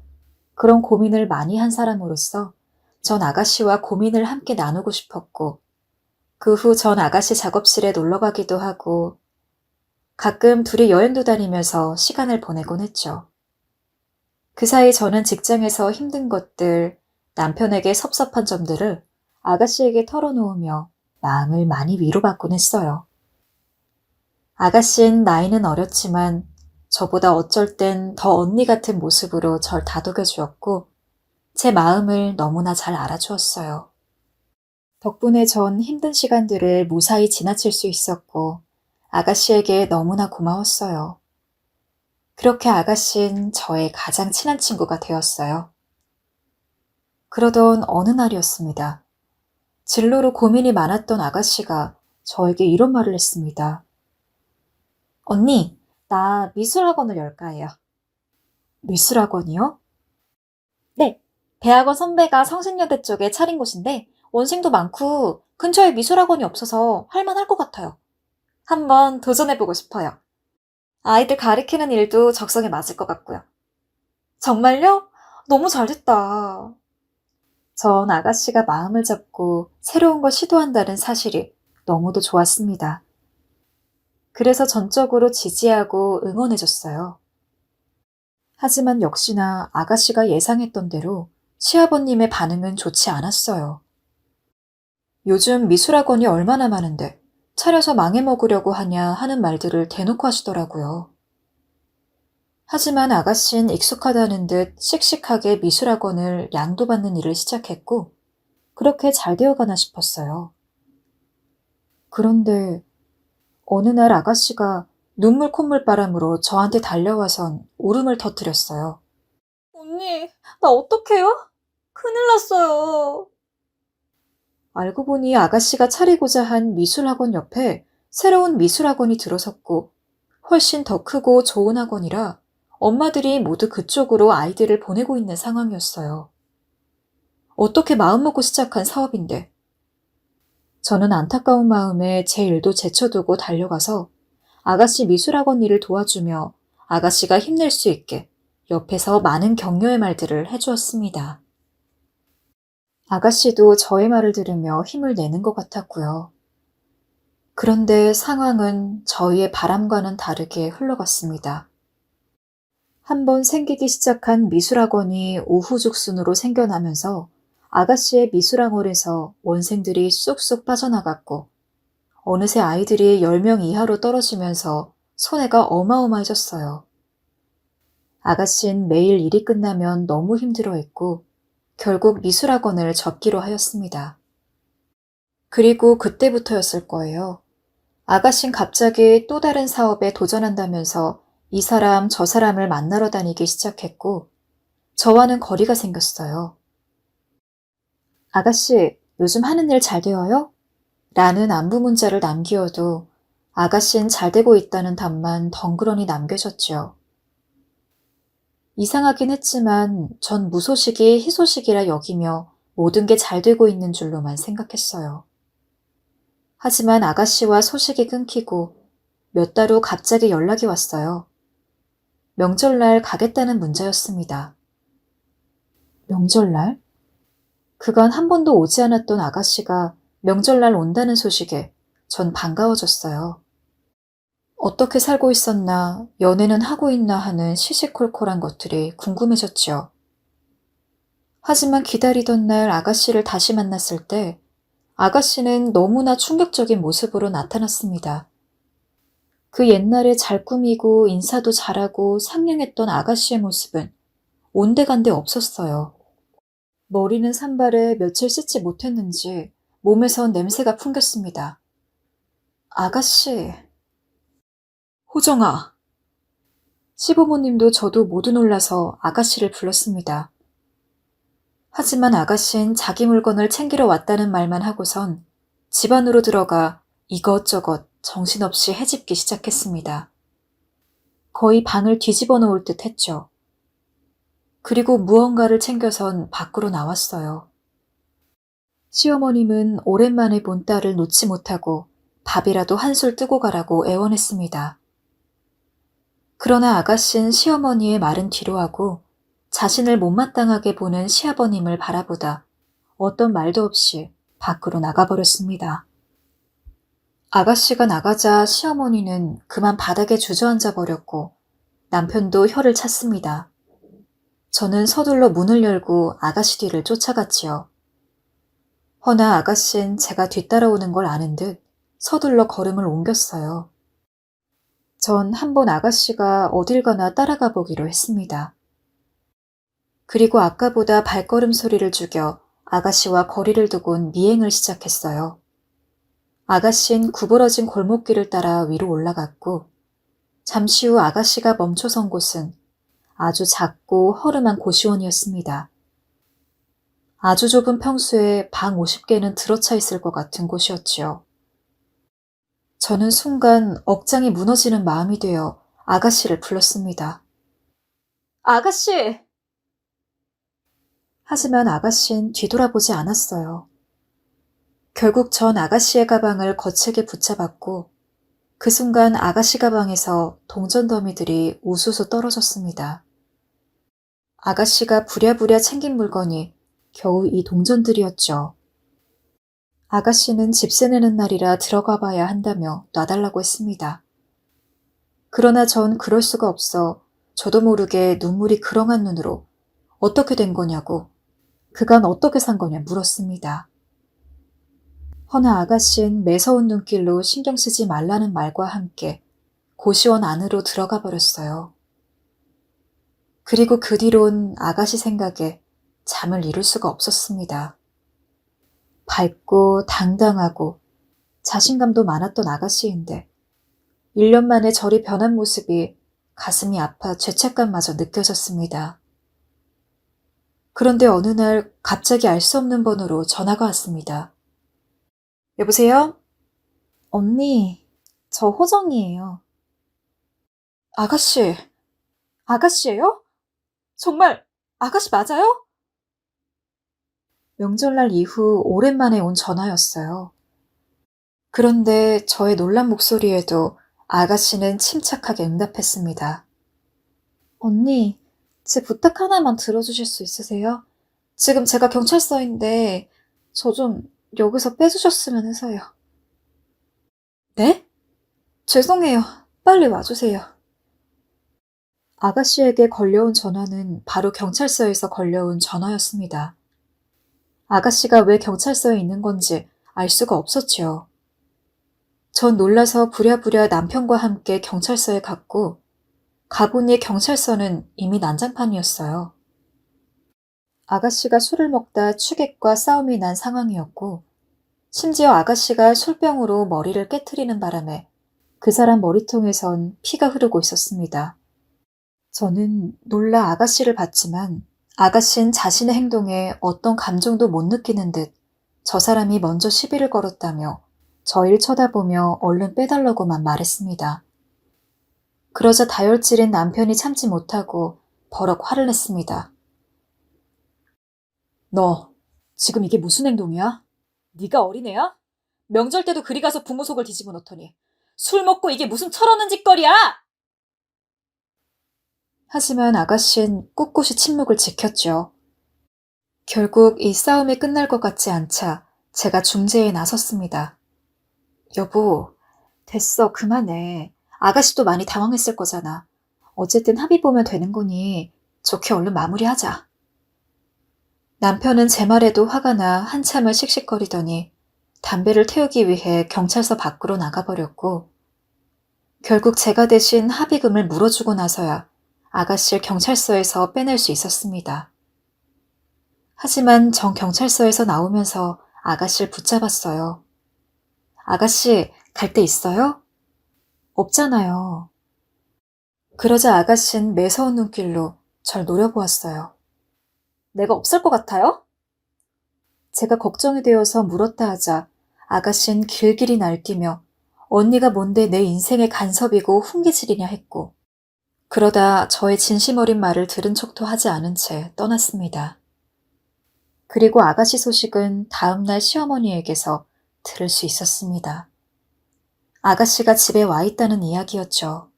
그런 고민을 많이 한 사람으로서 전 아가씨와 고민을 함께 나누고 싶었고 그 후 전 아가씨 작업실에 놀러 가기도 하고 가끔 둘이 여행도 다니면서 시간을 보내곤 했죠. 그 사이 저는 직장에서 힘든 것들, 남편에게 섭섭한 점들을 아가씨에게 털어놓으며 마음을 많이 위로받곤 했어요. 아가씨는 나이는 어렸지만 저보다 어쩔 땐 더 언니 같은 모습으로 절 다독여 주었고 제 마음을 너무나 잘 알아주었어요. 덕분에 전 힘든 시간들을 무사히 지나칠 수 있었고 아가씨에게 너무나 고마웠어요. 그렇게 아가씨는 저의 가장 친한 친구가 되었어요. 그러던 어느 날이었습니다. 진로로 고민이 많았던 아가씨가 저에게 이런 말을 했습니다. 언니, 나 미술학원을 열까 해요. 미술학원이요? 네, 대학원 선배가 성신여대 쪽에 차린 곳인데 원생도 많고 근처에 미술학원이 없어서 할만할 것 같아요. 한번 도전해보고 싶어요. 아이들 가리키는 일도 적성에 맞을 것 같고요. 정말요? 너무 잘됐다. 전 아가씨가 마음을 잡고 새로운 걸 시도한다는 사실이 너무도 좋았습니다. 그래서 전적으로 지지하고 응원해줬어요. 하지만 역시나 아가씨가 예상했던 대로 시아버님의 반응은 좋지 않았어요. 요즘 미술학원이 얼마나 많은데 차려서 망해먹으려고 하냐 하는 말들을 대놓고 하시더라고요. 하지만 아가씨는 익숙하다는 듯 씩씩하게 미술학원을 양도받는 일을 시작했고 그렇게 잘 되어가나 싶었어요. 그런데 어느 날 아가씨가 눈물 콧물 바람으로 저한테 달려와선 울음을 터뜨렸어요. 언니, 나 어떡해요? 큰일 났어요. 알고 보니 아가씨가 차리고자 한 미술학원 옆에 새로운 미술학원이 들어섰고 훨씬 더 크고 좋은 학원이라 엄마들이 모두 그쪽으로 아이들을 보내고 있는 상황이었어요. 어떻게 마음먹고 시작한 사업인데 저는 안타까운 마음에 제 일도 제쳐두고 달려가서 아가씨 미술학원 일을 도와주며 아가씨가 힘낼 수 있게 옆에서 많은 격려의 말들을 해주었습니다. 아가씨도 저의 말을 들으며 힘을 내는 것 같았고요. 그런데 상황은 저희의 바람과는 다르게 흘러갔습니다. 한번 생기기 시작한 미술학원이 우후죽순으로 생겨나면서 아가씨의 미술학원에서 원생들이 쑥쑥 빠져나갔고 어느새 아이들이 10명 이하로 떨어지면서 손해가 어마어마해졌어요. 아가씨는 매일 일이 끝나면 너무 힘들어했고 결국 미술학원을 접기로 하였습니다. 그리고 그때부터였을 거예요. 아가씨는 갑자기 또 다른 사업에 도전한다면서 이 사람 저 사람을 만나러 다니기 시작했고 저와는 거리가 생겼어요. 아가씨, 요즘 하는 일 잘 되어요? 라는 안부 문자를 남기어도 아가씨는 잘 되고 있다는 답만 덩그러니 남겨졌죠. 이상하긴 했지만 전 무소식이 희소식이라 여기며 모든 게 잘 되고 있는 줄로만 생각했어요. 하지만 아가씨와 소식이 끊기고 몇 달 후 갑자기 연락이 왔어요. 명절날 가겠다는 문자였습니다. 명절날? 그간 한 번도 오지 않았던 아가씨가 명절날 온다는 소식에 전 반가워졌어요. 어떻게 살고 있었나, 연애는 하고 있나 하는 시시콜콜한 것들이 궁금해졌죠. 하지만 기다리던 날 아가씨를 다시 만났을 때 아가씨는 너무나 충격적인 모습으로 나타났습니다. 그 옛날에 잘 꾸미고 인사도 잘하고 상냥했던 아가씨의 모습은 온데간데 없었어요. 머리는 산발에 며칠 씻지 못했는지 몸에선 냄새가 풍겼습니다. 아가씨. 호정아. 시부모님도 저도 모두 놀라서 아가씨를 불렀습니다. 하지만 아가씨는 자기 물건을 챙기러 왔다는 말만 하고선 집 안으로 들어가 이것저것 정신없이 헤집기 시작했습니다. 거의 방을 뒤집어 놓을 듯 했죠. 그리고 무언가를 챙겨선 밖으로 나왔어요. 시어머님은 오랜만에 본 딸을 놓지 못하고 밥이라도 한술 뜨고 가라고 애원했습니다. 그러나 아가씨는 시어머니의 말은 뒤로하고 자신을 못마땅하게 보는 시아버님을 바라보다 어떤 말도 없이 밖으로 나가버렸습니다. 아가씨가 나가자 시어머니는 그만 바닥에 주저앉아 버렸고 남편도 혀를 찼습니다. 저는 서둘러 문을 열고 아가씨 뒤를 쫓아갔지요. 허나 아가씨는 제가 뒤따라오는 걸 아는 듯 서둘러 걸음을 옮겼어요. 전 한번 아가씨가 어딜 가나 따라가 보기로 했습니다. 그리고 아까보다 발걸음 소리를 죽여 아가씨와 거리를 두곤 미행을 시작했어요. 아가씨는 구부러진 골목길을 따라 위로 올라갔고 잠시 후 아가씨가 멈춰선 곳은 아주 작고 허름한 고시원이었습니다. 아주 좁은 평수에 방 50개는 들어차 있을 것 같은 곳이었지요. 저는 순간 억장이 무너지는 마음이 되어 아가씨를 불렀습니다. 아가씨! 하지만 아가씨는 뒤돌아보지 않았어요. 결국 전 아가씨의 가방을 거칠게 붙잡았고 그 순간 아가씨 가방에서 동전 더미들이 우수수 떨어졌습니다. 아가씨가 부랴부랴 챙긴 물건이 겨우 이 동전들이었죠. 아가씨는 집세 내는 날이라 들어가 봐야 한다며 놔달라고 했습니다. 그러나 전 그럴 수가 없어 저도 모르게 눈물이 그렁한 눈으로 어떻게 된 거냐고 그간 어떻게 산 거냐 물었습니다. 허나 아가씨는 매서운 눈길로 신경 쓰지 말라는 말과 함께 고시원 안으로 들어가 버렸어요. 그리고 그 뒤론 아가씨 생각에 잠을 이룰 수가 없었습니다. 밝고 당당하고 자신감도 많았던 아가씨인데 1년 만에 저리 변한 모습이 가슴이 아파 죄책감마저 느껴졌습니다. 그런데 어느 날 갑자기 알 수 없는 번호로 전화가 왔습니다. 여보세요? 언니, 저 호정이에요. 아가씨, 아가씨예요? 정말 아가씨 맞아요? 명절날 이후 오랜만에 온 전화였어요. 그런데 저의 놀란 목소리에도 아가씨는 침착하게 응답했습니다. 언니, 제 부탁 하나만 들어주실 수 있으세요? 지금 제가 경찰서인데 저 좀 여기서 빼주셨으면 해서요. 네? 죄송해요. 빨리 와주세요. 아가씨에게 걸려온 전화는 바로 경찰서에서 걸려온 전화였습니다. 아가씨가 왜 경찰서에 있는 건지 알 수가 없었지요. 전 놀라서 부랴부랴 남편과 함께 경찰서에 갔고, 가보니 경찰서는 이미 난장판이었어요. 아가씨가 술을 먹다 취객과 싸움이 난 상황이었고, 심지어 아가씨가 술병으로 머리를 깨트리는 바람에 그 사람 머리통에선 피가 흐르고 있었습니다. 저는 놀라 아가씨를 봤지만 아가씨는 자신의 행동에 어떤 감정도 못 느끼는 듯 저 사람이 먼저 시비를 걸었다며 저희를 쳐다보며 얼른 빼달라고만 말했습니다. 그러자 다혈질인 남편이 참지 못하고 버럭 화를 냈습니다. 너 지금 이게 무슨 행동이야? 네가 어린애야? 명절 때도 그리 가서 부모 속을 뒤집어 놓더니 술 먹고 이게 무슨 철없는 짓거리야! 하지만 아가씨는 꿋꿋이 침묵을 지켰죠. 결국 이 싸움이 끝날 것 같지 않자 제가 중재에 나섰습니다. 여보, 됐어, 그만해. 아가씨도 많이 당황했을 거잖아. 어쨌든 합의 보면 되는 거니 좋게 얼른 마무리하자. 남편은 제 말에도 화가 나 한참을 씩씩거리더니 담배를 태우기 위해 경찰서 밖으로 나가버렸고, 결국 제가 대신 합의금을 물어주고 나서야 아가씨를 경찰서에서 빼낼 수 있었습니다. 하지만 전 경찰서에서 나오면서 아가씨를 붙잡았어요. 아가씨, 갈 데 있어요? 없잖아요. 그러자 아가씨는 매서운 눈길로 절 노려보았어요. 내가 없을 것 같아요? 제가 걱정이 되어서 물었다 하자 아가씨는 길길이 날뛰며 언니가 뭔데 내 인생의 간섭이고 훈계질이냐 했고, 그러다 저의 진심 어린 말을 들은 척도 하지 않은 채 떠났습니다. 그리고 아가씨 소식은 다음날 시어머니에게서 들을 수 있었습니다. 아가씨가 집에 와 있다는 이야기였죠.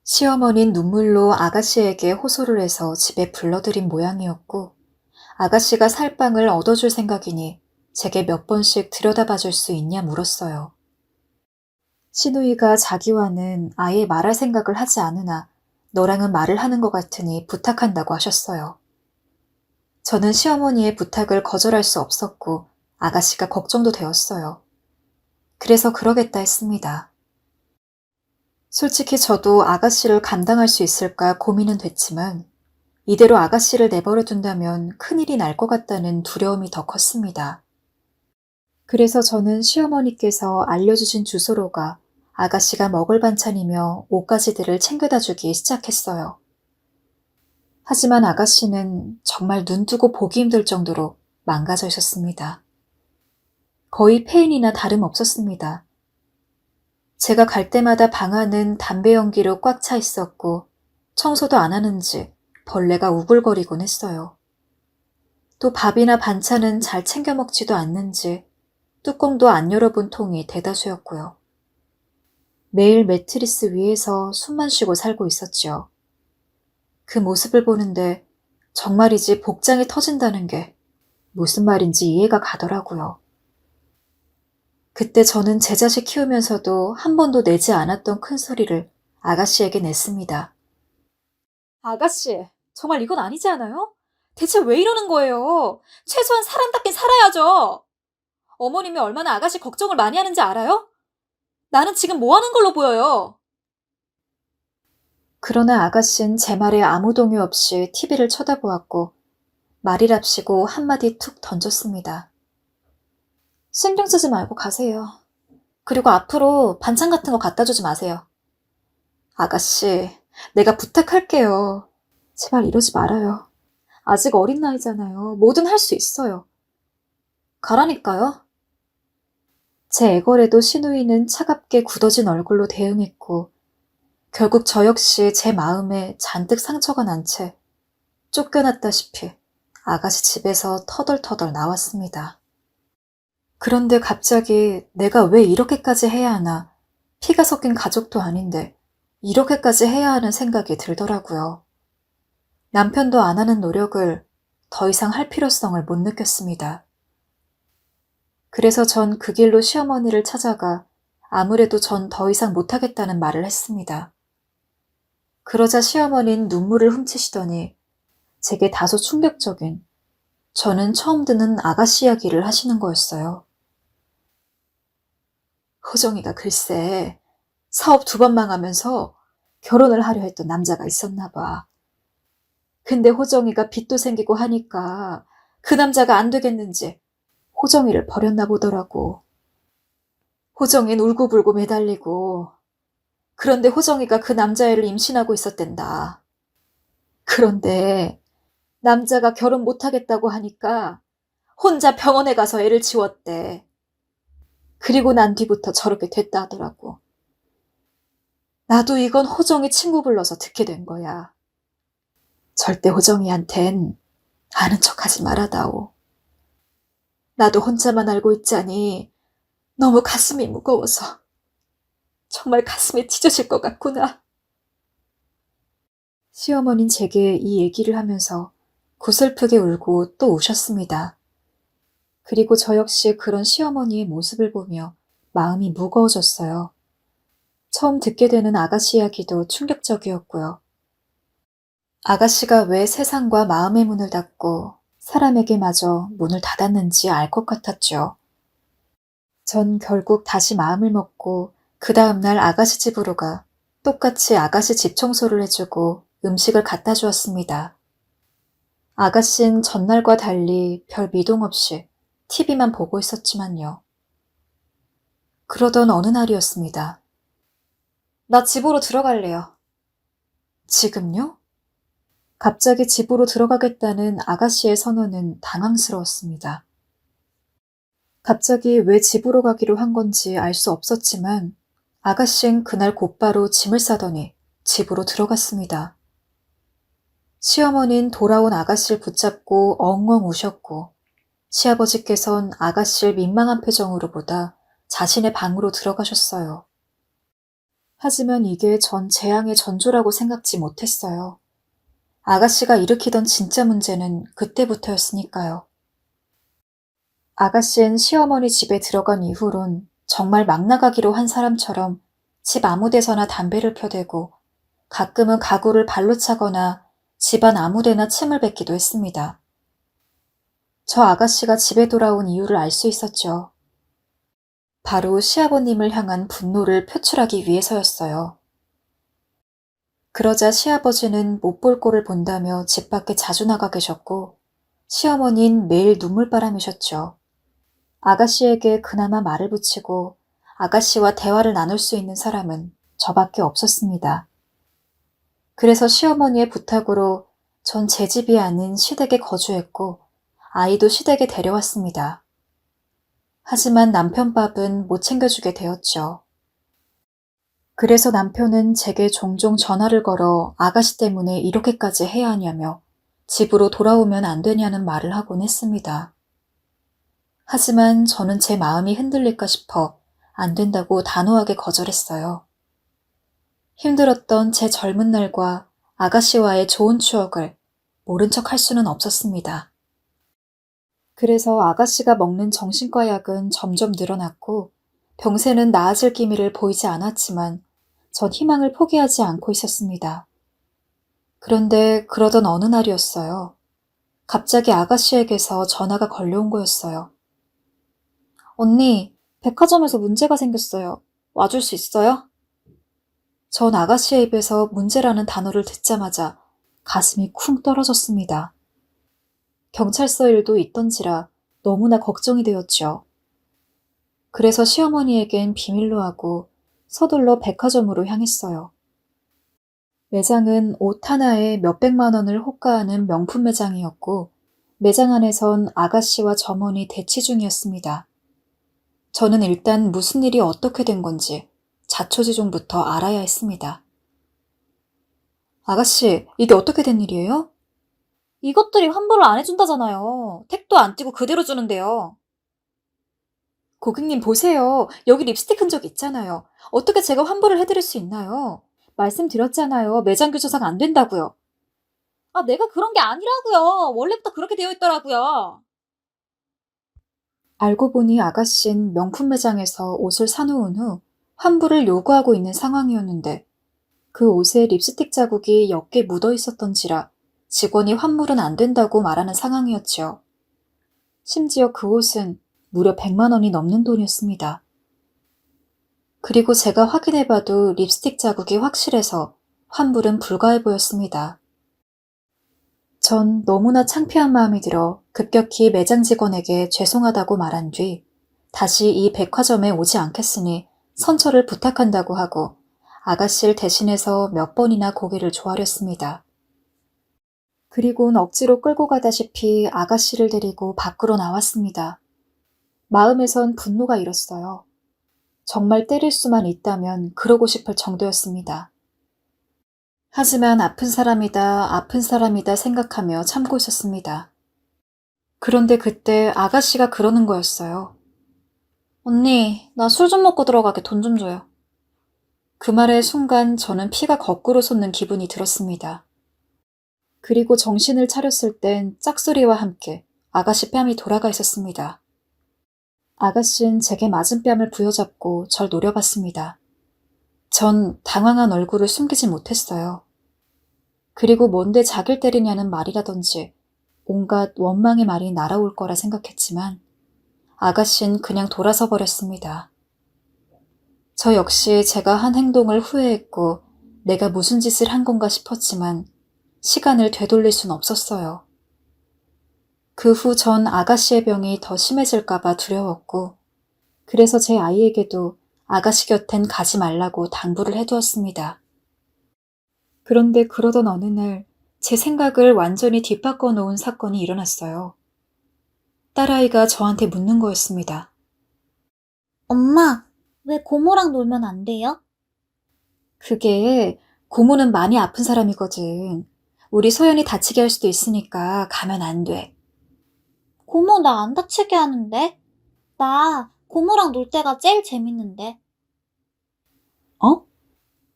시어머니는 눈물로 아가씨에게 호소를 해서 집에 불러들인 모양이었고, 아가씨가 살빵을 얻어줄 생각이니 제게 몇 번씩 들여다봐줄 수 있냐 물었어요. 시누이가 자기와는 아예 말할 생각을 하지 않으나 너랑은 말을 하는 것 같으니 부탁한다고 하셨어요. 저는 시어머니의 부탁을 거절할 수 없었고 아가씨가 걱정도 되었어요. 그래서 그러겠다 했습니다. 솔직히 저도 아가씨를 감당할 수 있을까 고민은 됐지만 이대로 아가씨를 내버려 둔다면 큰일이 날 것 같다는 두려움이 더 컸습니다. 그래서 저는 시어머니께서 알려주신 주소로 가 아가씨가 먹을 반찬이며 옷가지들을 챙겨다 주기 시작했어요. 하지만 아가씨는 정말 눈두고 보기 힘들 정도로 망가져 있었습니다. 거의 폐인이나 다름없었습니다. 제가 갈 때마다 방 안은 담배 연기로 꽉 차 있었고 청소도 안 하는지 벌레가 우글거리곤 했어요. 또 밥이나 반찬은 잘 챙겨 먹지도 않는지 뚜껑도 안 열어본 통이 대다수였고요. 매일 매트리스 위에서 숨만 쉬고 살고 있었지요. 그 모습을 보는데 정말이지 복장이 터진다는 게 무슨 말인지 이해가 가더라고요. 그때 저는 제 자식 키우면서도 한 번도 내지 않았던 큰 소리를 아가씨에게 냈습니다. 아가씨, 정말 이건 아니지 않아요? 대체 왜 이러는 거예요? 최소한 사람답게 살아야죠. 어머님이 얼마나 아가씨 걱정을 많이 하는지 알아요? 나는 지금 뭐 하는 걸로 보여요? 그러나 아가씨는 제 말에 아무 동요 없이 TV를 쳐다보았고 말이랍시고 한마디 툭 던졌습니다. 신경 쓰지 말고 가세요. 그리고 앞으로 반찬 같은 거 갖다 주지 마세요. 아가씨, 내가 부탁할게요. 제발 이러지 말아요. 아직 어린 나이잖아요. 뭐든 할 수 있어요. 가라니까요. 제 애걸에도 시누이는 차갑게 굳어진 얼굴로 대응했고 결국 저 역시 제 마음에 잔뜩 상처가 난 채 쫓겨났다시피 아가씨 집에서 터덜터덜 나왔습니다. 그런데 갑자기 내가 왜 이렇게까지 해야 하나? 피가 섞인 가족도 아닌데 이렇게까지 해야 하는 생각이 들더라고요. 남편도 안 하는 노력을 더 이상 할 필요성을 못 느꼈습니다. 그래서 전 그 길로 시어머니를 찾아가 아무래도 전 더 이상 못하겠다는 말을 했습니다. 그러자 시어머니는 눈물을 훔치시더니 제게 다소 충격적인, 저는 처음 듣는 아가씨 이야기를 하시는 거였어요. 호정이가 글쎄 사업 2번 망하면서 결혼을 하려 했던 남자가 있었나 봐. 근데 호정이가 빚도 생기고 하니까 그 남자가 안 되겠는지 호정이를 버렸나 보더라고. 호정이는 울고불고 매달리고, 그런데 호정이가 그 남자애를 임신하고 있었댄다. 그런데 남자가 결혼 못하겠다고 하니까 혼자 병원에 가서 애를 지웠대. 그리고 난 뒤부터 저렇게 됐다 하더라고. 나도 이건 호정이 친구 불러서 듣게 된 거야. 절대 호정이한텐 아는 척하지 말아다오. 나도 혼자만 알고 있자니 너무 가슴이 무거워서 정말 가슴이 찢어질 것 같구나. 시어머니는 제게 이 얘기를 하면서 고슬프게 울고 또 우셨습니다. 그리고 저 역시 그런 시어머니의 모습을 보며 마음이 무거워졌어요. 처음 듣게 되는 아가씨 이야기도 충격적이었고요. 아가씨가 왜 세상과 마음의 문을 닫고 사람에게마저 문을 닫았는지 알 것 같았죠. 전 결국 다시 마음을 먹고 그 다음날 아가씨 집으로 가 똑같이 아가씨 집 청소를 해주고 음식을 갖다 주었습니다. 아가씨는 전날과 달리 별 미동 없이 TV만 보고 있었지만요. 그러던 어느 날이었습니다. 나 집으로 들어갈래요. 지금요? 갑자기 집으로 들어가겠다는 아가씨의 선언은 당황스러웠습니다. 갑자기 왜 집으로 가기로 한 건지 알 수 없었지만 아가씨는 그날 곧바로 짐을 싸더니 집으로 들어갔습니다. 시어머니는 돌아온 아가씨를 붙잡고 엉엉 우셨고 시아버지께선 아가씨를 민망한 표정으로 보다 자신의 방으로 들어가셨어요. 하지만 이게 전 재앙의 전조라고 생각지 못했어요. 아가씨가 일으키던 진짜 문제는 그때부터였으니까요. 아가씨는 시어머니 집에 들어간 이후론 정말 막 나가기로 한 사람처럼 집 아무 데서나 담배를 펴대고 가끔은 가구를 발로 차거나 집안 아무 데나 침을 뱉기도 했습니다. 저 아가씨가 집에 돌아온 이유를 알 수 있었죠. 바로 시아버님을 향한 분노를 표출하기 위해서였어요. 그러자 시아버지는 못 볼 꼴을 본다며 집 밖에 자주 나가 계셨고 시어머니는 매일 눈물바람이셨죠. 아가씨에게 그나마 말을 붙이고 아가씨와 대화를 나눌 수 있는 사람은 저밖에 없었습니다. 그래서 시어머니의 부탁으로 전 제 집이 아닌 시댁에 거주했고 아이도 시댁에 데려왔습니다. 하지만 남편 밥은 못 챙겨주게 되었죠. 그래서 남편은 제게 종종 전화를 걸어 아가씨 때문에 이렇게까지 해야 하냐며 집으로 돌아오면 안 되냐는 말을 하곤 했습니다. 하지만 저는 제 마음이 흔들릴까 싶어 안 된다고 단호하게 거절했어요. 힘들었던 제 젊은 날과 아가씨와의 좋은 추억을 모른 척 할 수는 없었습니다. 그래서 아가씨가 먹는 정신과 약은 점점 늘어났고 병세는 나아질 기미를 보이지 않았지만 전 희망을 포기하지 않고 있었습니다. 그런데 그러던 어느 날이었어요. 갑자기 아가씨에게서 전화가 걸려온 거였어요. 언니, 백화점에서 문제가 생겼어요. 와줄 수 있어요? 전 아가씨의 입에서 문제라는 단어를 듣자마자 가슴이 쿵 떨어졌습니다. 경찰서 일도 있던지라 너무나 걱정이 되었죠. 그래서 시어머니에겐 비밀로 하고 서둘러 백화점으로 향했어요. 매장은 옷 하나에 몇백만 원을 호가하는 명품 매장이었고 매장 안에선 아가씨와 점원이 대치 중이었습니다. 저는 일단 무슨 일이 어떻게 된 건지 자초지종부터 알아야 했습니다. 아가씨, 이게 어떻게 된 일이에요? 이것들이 환불을 안 해준다잖아요. 택도 안 띄고 그대로 주는데요. 고객님 보세요. 여기 립스틱 흔적 있잖아요. 어떻게 제가 환불을 해드릴 수 있나요? 말씀드렸잖아요. 매장 규정상 안 된다고요. 아, 내가 그런 게 아니라고요. 원래부터 그렇게 되어 있더라고요. 알고 보니 아가씨는 명품 매장에서 옷을 사놓은 후 환불을 요구하고 있는 상황이었는데 그 옷에 립스틱 자국이 몇 개 묻어 있었던지라 직원이 환불은 안 된다고 말하는 상황이었지요. 심지어 그 옷은 무려 100만 원이 넘는 돈이었습니다. 그리고 제가 확인해봐도 립스틱 자국이 확실해서 환불은 불가해 보였습니다. 전 너무나 창피한 마음이 들어 급격히 매장 직원에게 죄송하다고 말한 뒤 다시 이 백화점에 오지 않겠으니 선처를 부탁한다고 하고 아가씨를 대신해서 몇 번이나 고개를 조아렸습니다. 그리고는 억지로 끌고 가다시피 아가씨를 데리고 밖으로 나왔습니다. 마음에선 분노가 일었어요. 정말 때릴 수만 있다면 그러고 싶을 정도였습니다. 하지만 아픈 사람이다 생각하며 참고 있었습니다. 그런데 그때 아가씨가 그러는 거였어요. 언니, 나 술 좀 먹고 들어가게 돈 좀 줘요. 그 말의 순간 저는 피가 거꾸로 솟는 기분이 들었습니다. 그리고 정신을 차렸을 땐 짝소리와 함께 아가씨 뺨이 돌아가 있었습니다. 아가씨는 제게 맞은 뺨을 부여잡고 절 노려봤습니다. 전 당황한 얼굴을 숨기지 못했어요. 그리고 뭔데 자기를 때리냐는 말이라든지 온갖 원망의 말이 날아올 거라 생각했지만 아가씨는 그냥 돌아서 버렸습니다. 저 역시 제가 한 행동을 후회했고 내가 무슨 짓을 한 건가 싶었지만 시간을 되돌릴 순 없었어요. 그 후 전 아가씨의 병이 더 심해질까봐 두려웠고 그래서 제 아이에게도 아가씨 곁엔 가지 말라고 당부를 해두었습니다. 그런데 그러던 어느 날 제 생각을 완전히 뒤바꿔 놓은 사건이 일어났어요. 딸아이가 저한테 묻는 거였습니다. 엄마, 왜 고모랑 놀면 안 돼요? 그게 고모는 많이 아픈 사람이거든. 우리 소연이 다치게 할 수도 있으니까 가면 안 돼. 고모 나 안 다치게 하는데? 나 고모랑 놀 때가 제일 재밌는데. 어?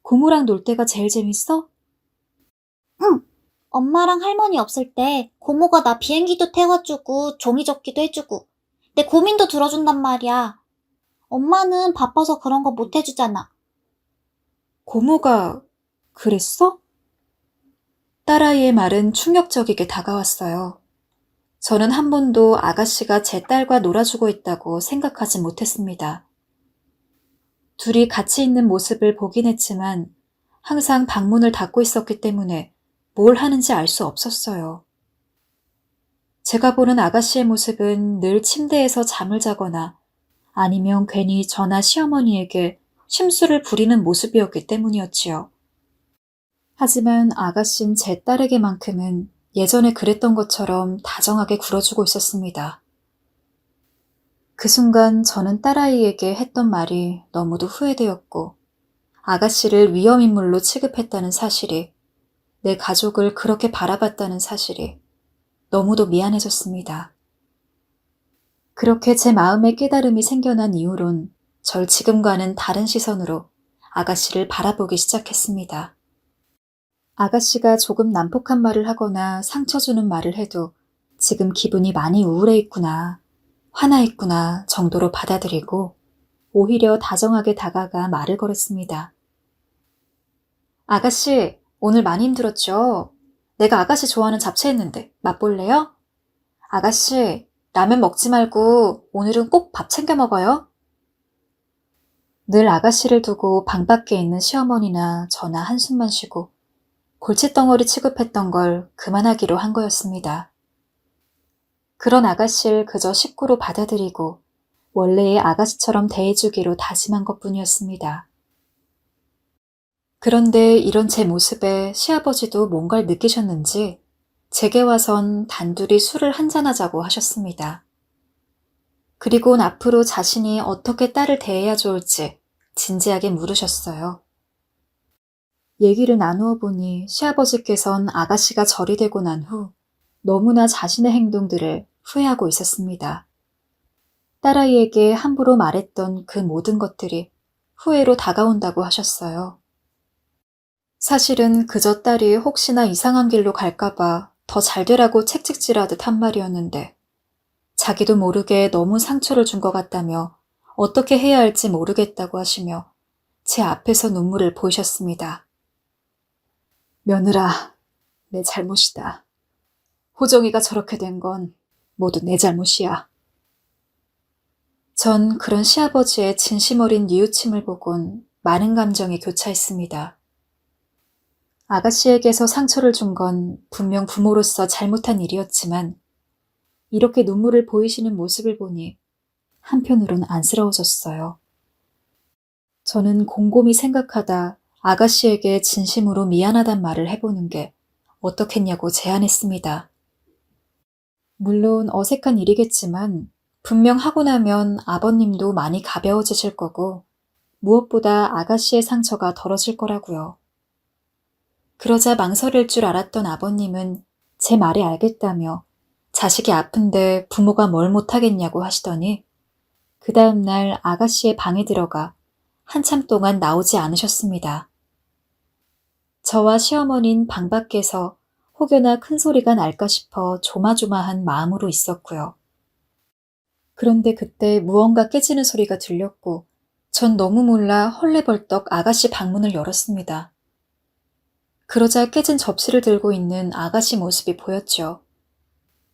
고모랑 놀 때가 제일 재밌어? 응. 엄마랑 할머니 없을 때 고모가 나 비행기도 태워주고 종이 접기도 해주고 내 고민도 들어준단 말이야. 엄마는 바빠서 그런 거 못 해주잖아. 고모가 그랬어? 딸아이의 말은 충격적이게 다가왔어요. 저는 한 번도 아가씨가 제 딸과 놀아주고 있다고 생각하지 못했습니다. 둘이 같이 있는 모습을 보긴 했지만 항상 방문을 닫고 있었기 때문에 뭘 하는지 알 수 없었어요. 제가 보는 아가씨의 모습은 늘 침대에서 잠을 자거나 아니면 괜히 저나 시어머니에게 심술을 부리는 모습이었기 때문이었지요. 하지만 아가씨는 제 딸에게만큼은 예전에 그랬던 것처럼 다정하게 굴어주고 있었습니다. 그 순간 저는 딸아이에게 했던 말이 너무도 후회되었고 아가씨를 위험인물로 취급했다는 사실이 내 가족을 그렇게 바라봤다는 사실이 너무도 미안해졌습니다. 그렇게 제 마음에 깨달음이 생겨난 이후론 절 지금과는 다른 시선으로 아가씨를 바라보기 시작했습니다. 아가씨가 조금 난폭한 말을 하거나 상처 주는 말을 해도 지금 기분이 많이 우울해 있구나, 화나 있구나 정도로 받아들이고 오히려 다정하게 다가가 말을 걸었습니다. 아가씨, 오늘 많이 힘들었죠? 내가 아가씨 좋아하는 잡채 했는데 맛볼래요? 아가씨, 라면 먹지 말고 오늘은 꼭 밥 챙겨 먹어요. 늘 아가씨를 두고 방 밖에 있는 시어머니나 저나 한숨만 쉬고 골칫덩어리 취급했던 걸 그만하기로 한 거였습니다. 그런 아가씨를 그저 식구로 받아들이고 원래의 아가씨처럼 대해주기로 다짐한 것뿐이었습니다. 그런데 이런 제 모습에 시아버지도 뭔가를 느끼셨는지 제게 와선 단둘이 술을 한잔하자고 하셨습니다. 그리고는 앞으로 자신이 어떻게 딸을 대해야 좋을지 진지하게 물으셨어요. 얘기를 나누어 보니 시아버지께선 아가씨가 절이 되고 난 후 너무나 자신의 행동들을 후회하고 있었습니다. 딸아이에게 함부로 말했던 그 모든 것들이 후회로 다가온다고 하셨어요. 사실은 그저 딸이 혹시나 이상한 길로 갈까봐 더 잘 되라고 책찍질하듯 한 말이었는데 자기도 모르게 너무 상처를 준 것 같다며 어떻게 해야 할지 모르겠다고 하시며 제 앞에서 눈물을 보이셨습니다. 며느라, 내 잘못이다. 호정이가 저렇게 된 건 모두 내 잘못이야. 전 그런 시아버지의 진심 어린 뉘우침을 보곤 많은 감정이 교차했습니다. 아가씨에게서 상처를 준 건 분명 부모로서 잘못한 일이었지만 이렇게 눈물을 보이시는 모습을 보니 한편으론 안쓰러워졌어요. 저는 곰곰이 생각하다 아가씨에게 진심으로 미안하단 말을 해보는 게 어떻겠냐고 제안했습니다. 물론 어색한 일이겠지만 분명 하고 나면 아버님도 많이 가벼워지실 거고 무엇보다 아가씨의 상처가 덜어질 거라고요. 그러자 망설일 줄 알았던 아버님은 제 말이 알겠다며 자식이 아픈데 부모가 뭘 못하겠냐고 하시더니 그 다음날 아가씨의 방에 들어가 한참 동안 나오지 않으셨습니다. 저와 시어머니는 방 밖에서 혹여나 큰 소리가 날까 싶어 조마조마한 마음으로 있었고요. 그런데 그때 무언가 깨지는 소리가 들렸고 전 너무 몰라 헐레벌떡 아가씨 방문을 열었습니다. 그러자 깨진 접시를 들고 있는 아가씨 모습이 보였죠.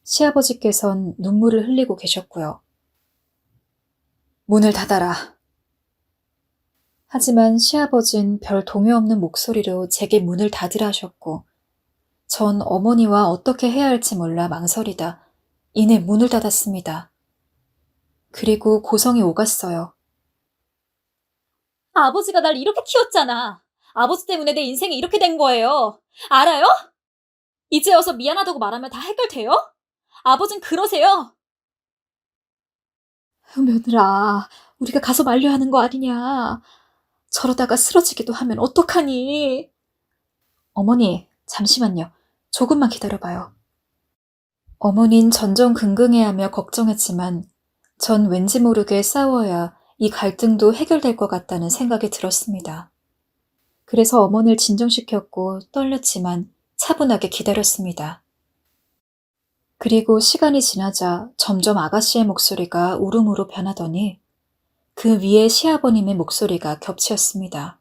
시아버지께선 눈물을 흘리고 계셨고요. 문을 닫아라. 하지만 시아버진 별 동요 없는 목소리로 제게 문을 닫으라 하셨고 전 어머니와 어떻게 해야 할지 몰라 망설이다 이내 문을 닫았습니다. 그리고 고성이 오갔어요. 아버지가 날 이렇게 키웠잖아. 아버지 때문에 내 인생이 이렇게 된 거예요. 알아요? 이제 와서 미안하다고 말하면 다 해결돼요? 아버진 그러세요. 며느라, 우리가 가서 말려야 하는 거 아니냐. 저러다가 쓰러지기도 하면 어떡하니. 어머니, 잠시만요. 조금만 기다려봐요. 어머닌 전전긍긍해하며 걱정했지만 전 왠지 모르게 싸워야 이 갈등도 해결될 것 같다는 생각이 들었습니다. 그래서 어머니를 진정시켰고 떨렸지만 차분하게 기다렸습니다. 그리고 시간이 지나자 점점 아가씨의 목소리가 울음으로 변하더니 그 위에 시아버님의 목소리가 겹치었습니다.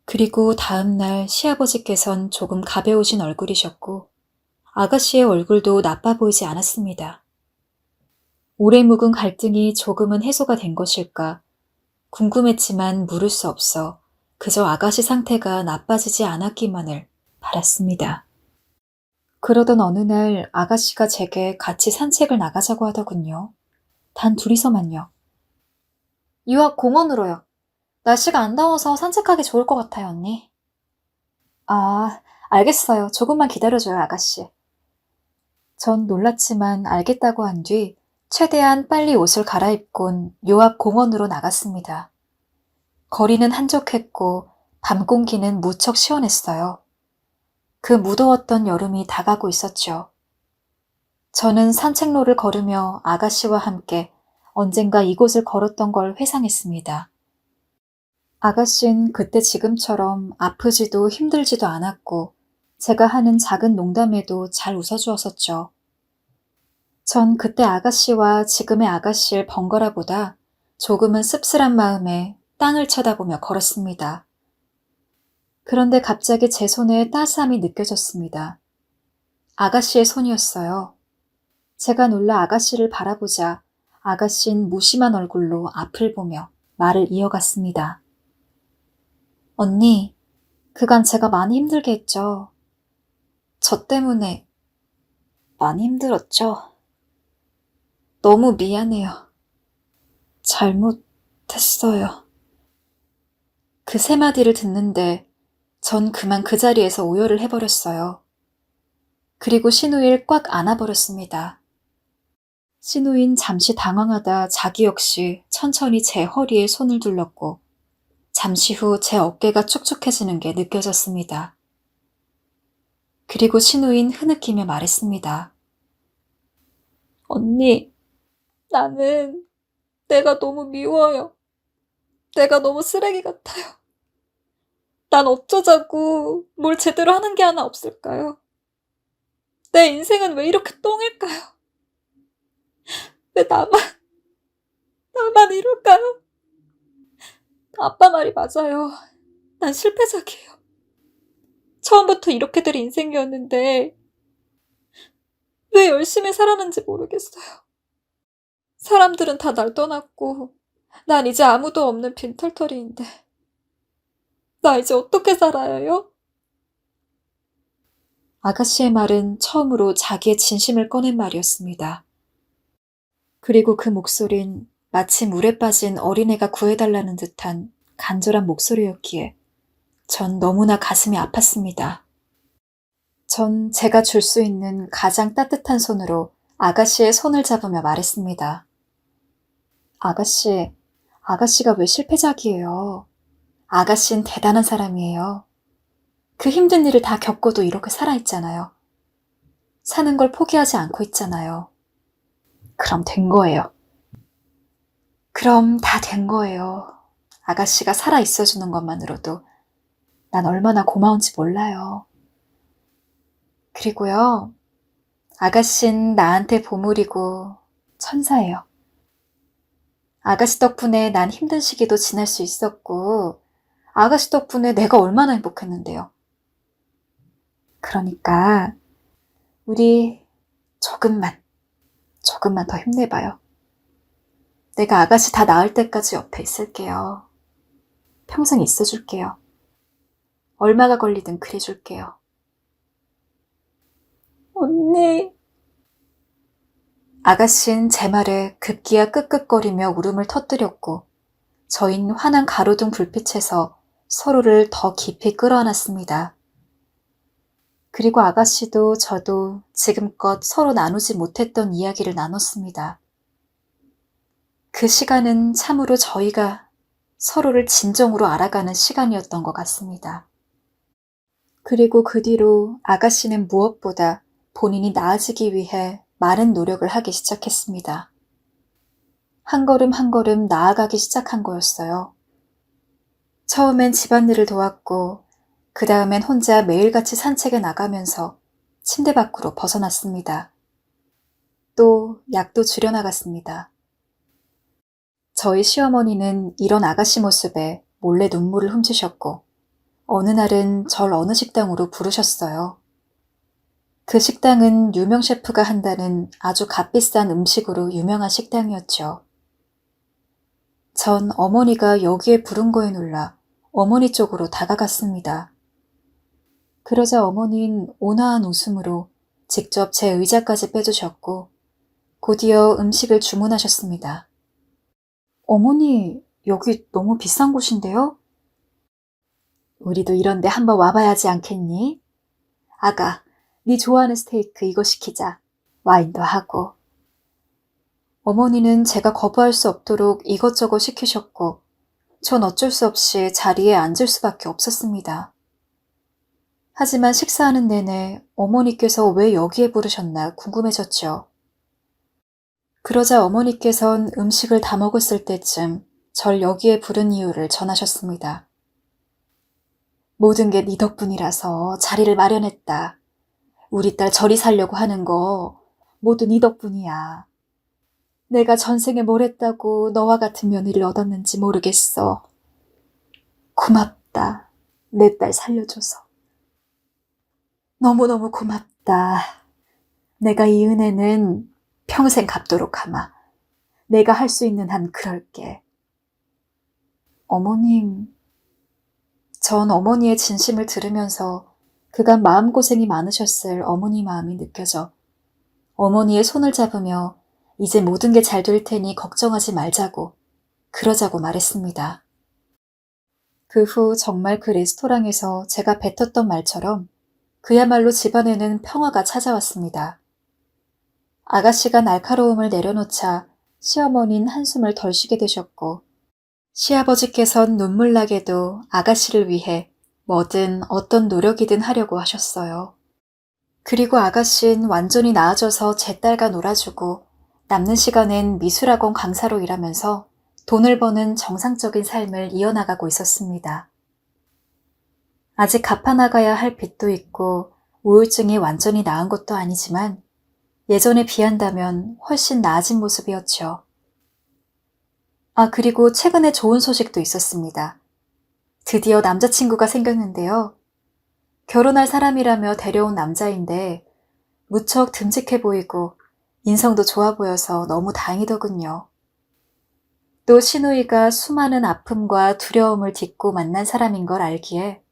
그리고 다음날 시아버지께선 조금 가벼우신 얼굴이셨고 아가씨의 얼굴도 나빠 보이지 않았습니다. 오래 묵은 갈등이 조금은 해소가 된 것일까 궁금했지만 물을 수 없어 그저 아가씨 상태가 나빠지지 않았기만을 바랐습니다. 그러던 어느 날 아가씨가 제게 같이 산책을 나가자고 하더군요. 단 둘이서만요. 유학 공원으로요. 날씨가 안 더워서 산책하기 좋을 것 같아요, 언니. 아, 알겠어요. 조금만 기다려줘요, 아가씨. 전 놀랐지만 알겠다고 한 뒤 최대한 빨리 옷을 갈아입곤 요 앞 공원으로 나갔습니다. 거리는 한적했고 밤 공기는 무척 시원했어요. 그 무더웠던 여름이 다가고 있었죠. 저는 산책로를 걸으며 아가씨와 함께 언젠가 이곳을 걸었던 걸 회상했습니다. 아가씨는 그때 지금처럼 아프지도 힘들지도 않았고 제가 하는 작은 농담에도 잘 웃어주었었죠. 전 그때 아가씨와 지금의 아가씨를 번거라 보다 조금은 씁쓸한 마음에 땅을 쳐다보며 걸었습니다. 그런데 갑자기 제 손에 따스함이 느껴졌습니다. 아가씨의 손이었어요. 제가 놀라 아가씨를 바라보자 아가씨는 무심한 얼굴로 앞을 보며 말을 이어갔습니다. 언니, 그간 제가 많이 힘들게 했죠. 저 때문에 많이 힘들었죠. 너무 미안해요. 잘못했어요. 그 세 마디를 듣는데 전 그만 그 자리에서 오열을 해버렸어요. 그리고 신우이를 꽉 안아버렸습니다. 신우인 잠시 당황하다 자기 역시 천천히 제 허리에 손을 둘렀고 잠시 후 제 어깨가 축축해지는 게 느껴졌습니다. 그리고 신우인 흐느끼며 말했습니다. 언니, 나는 내가 너무 미워요. 내가 너무 쓰레기 같아요. 난 어쩌자고 뭘 제대로 하는 게 하나 없을까요? 내 인생은 왜 이렇게 똥일까요? 왜 나만 이럴까요? 아빠 말이 맞아요. 난 실패작이에요. 처음부터 이렇게 될 인생이었는데 왜 열심히 살았는지 모르겠어요. 사람들은 다 날 떠났고 난 이제 아무도 없는 빈털터리인데 나 이제 어떻게 살아야 해요? 아가씨의 말은 처음으로 자기의 진심을 꺼낸 말이었습니다. 그리고 그 목소린 마치 물에 빠진 어린애가 구해달라는 듯한 간절한 목소리였기에 전 너무나 가슴이 아팠습니다. 전 제가 줄 수 있는 가장 따뜻한 손으로 아가씨의 손을 잡으며 말했습니다. 아가씨가 왜 실패작이에요? 아가씨는 대단한 사람이에요. 그 힘든 일을 다 겪고도 이렇게 살아있잖아요. 사는 걸 포기하지 않고 있잖아요. 그럼 된 거예요. 그럼 다 된 거예요. 아가씨가 살아있어주는 것만으로도 난 얼마나 고마운지 몰라요. 그리고요, 아가씨는 나한테 보물이고 천사예요. 아가씨 덕분에 난 힘든 시기도 지날 수 있었고, 아가씨 덕분에 내가 얼마나 행복했는데요. 그러니까 우리 조금만 더 힘내봐요. 내가 아가씨 다 나을 때까지 옆에 있을게요. 평생 있어줄게요. 얼마가 걸리든 그래줄게요. 언니. 아가씨는 제 말에 급기야 끄끄거리며 울음을 터뜨렸고 저흰 환한 가로등 불빛에서 서로를 더 깊이 끌어안았습니다. 그리고 아가씨도 저도 지금껏 서로 나누지 못했던 이야기를 나눴습니다. 그 시간은 참으로 저희가 서로를 진정으로 알아가는 시간이었던 것 같습니다. 그리고 그 뒤로 아가씨는 무엇보다 본인이 나아지기 위해 많은 노력을 하기 시작했습니다. 한 걸음 한 걸음 나아가기 시작한 거였어요. 처음엔 집안일을 도왔고 그 다음엔 혼자 매일같이 산책에 나가면서 침대 밖으로 벗어났습니다. 또 약도 줄여나갔습니다. 저희 시어머니는 이런 아가씨 모습에 몰래 눈물을 훔치셨고 어느 날은 절 어느 식당으로 부르셨어요. 그 식당은 유명 셰프가 한다는 아주 값비싼 음식으로 유명한 식당이었죠. 전 어머니가 여기에 부른 거에 놀라 어머니 쪽으로 다가갔습니다. 그러자 어머니는 온화한 웃음으로 직접 제 의자까지 빼주셨고 곧이어 음식을 주문하셨습니다. 어머니, 여기 너무 비싼 곳인데요? 우리도 이런데 한번 와봐야지 않겠니? 아가, 네 좋아하는 스테이크 이거 시키자. 와인도 하고. 어머니는 제가 거부할 수 없도록 이것저것 시키셨고 전 어쩔 수 없이 자리에 앉을 수밖에 없었습니다. 하지만 식사하는 내내 어머니께서 왜 여기에 부르셨나 궁금해졌죠. 그러자 어머니께선 음식을 다 먹었을 때쯤 절 여기에 부른 이유를 전하셨습니다. 모든 게 네 덕분이라서 자리를 마련했다. 우리 딸 저리 살려고 하는 거 모두 네 덕분이야. 내가 전생에 뭘 했다고 너와 같은 며느리를 얻었는지 모르겠어. 고맙다. 내 딸 살려줘서. 너무너무 고맙다. 내가 이 은혜는 평생 갚도록 하마. 내가 할 수 있는 한 그럴게. 어머님. 전 어머니의 진심을 들으면서 그간 마음고생이 많으셨을 어머니 마음이 느껴져 어머니의 손을 잡으며 이제 모든 게 잘 될 테니 걱정하지 말자고, 그러자고 말했습니다. 그 후 정말 그 레스토랑에서 제가 뱉었던 말처럼 그야말로 집안에는 평화가 찾아왔습니다. 아가씨가 날카로움을 내려놓자 시어머니는 한숨을 덜 쉬게 되셨고 시아버지께선 눈물나게도 아가씨를 위해 뭐든 어떤 노력이든 하려고 하셨어요. 그리고 아가씨는 완전히 나아져서 제 딸과 놀아주고 남는 시간엔 미술학원 강사로 일하면서 돈을 버는 정상적인 삶을 이어나가고 있었습니다. 아직 갚아나가야 할 빚도 있고 우울증이 완전히 나은 것도 아니지만 예전에 비한다면 훨씬 나아진 모습이었죠. 그리고 최근에 좋은 소식도 있었습니다. 드디어 남자친구가 생겼는데요. 결혼할 사람이라며 데려온 남자인데 무척 듬직해 보이고 인성도 좋아 보여서 너무 다행이더군요. 또 신우이가 수많은 아픔과 두려움을 딛고 만난 사람인 걸 알기에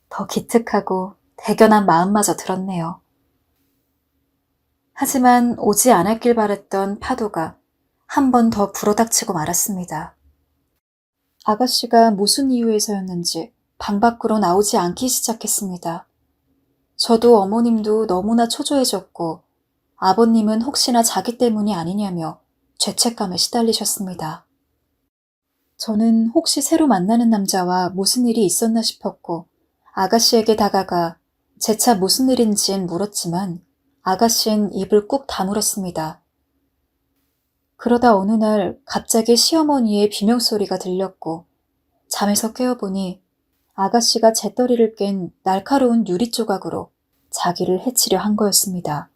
더 기특하고 대견한 마음마저 들었네요. 하지만 오지 않았길 바랬던 파도가 한 번 더 불어닥치고 말았습니다. 아가씨가 무슨 이유에서였는지 방 밖으로 나오지 않기 시작했습니다. 저도 어머님도 너무나 초조해졌고 아버님은 혹시나 자기 때문이 아니냐며 죄책감에 시달리셨습니다. 저는 혹시 새로 만나는 남자와 무슨 일이 있었나 싶었고 아가씨에게 다가가 재차 무슨 일인진 물었지만 아가씨는 입을 꾹 다물었습니다. 그러다 어느 날 갑자기 시어머니의 비명소리가 들렸고 잠에서 깨어보니 아가씨가 재떨이를 깬 날카로운 유리 조각으로 자기를 해치려 한 거였습니다.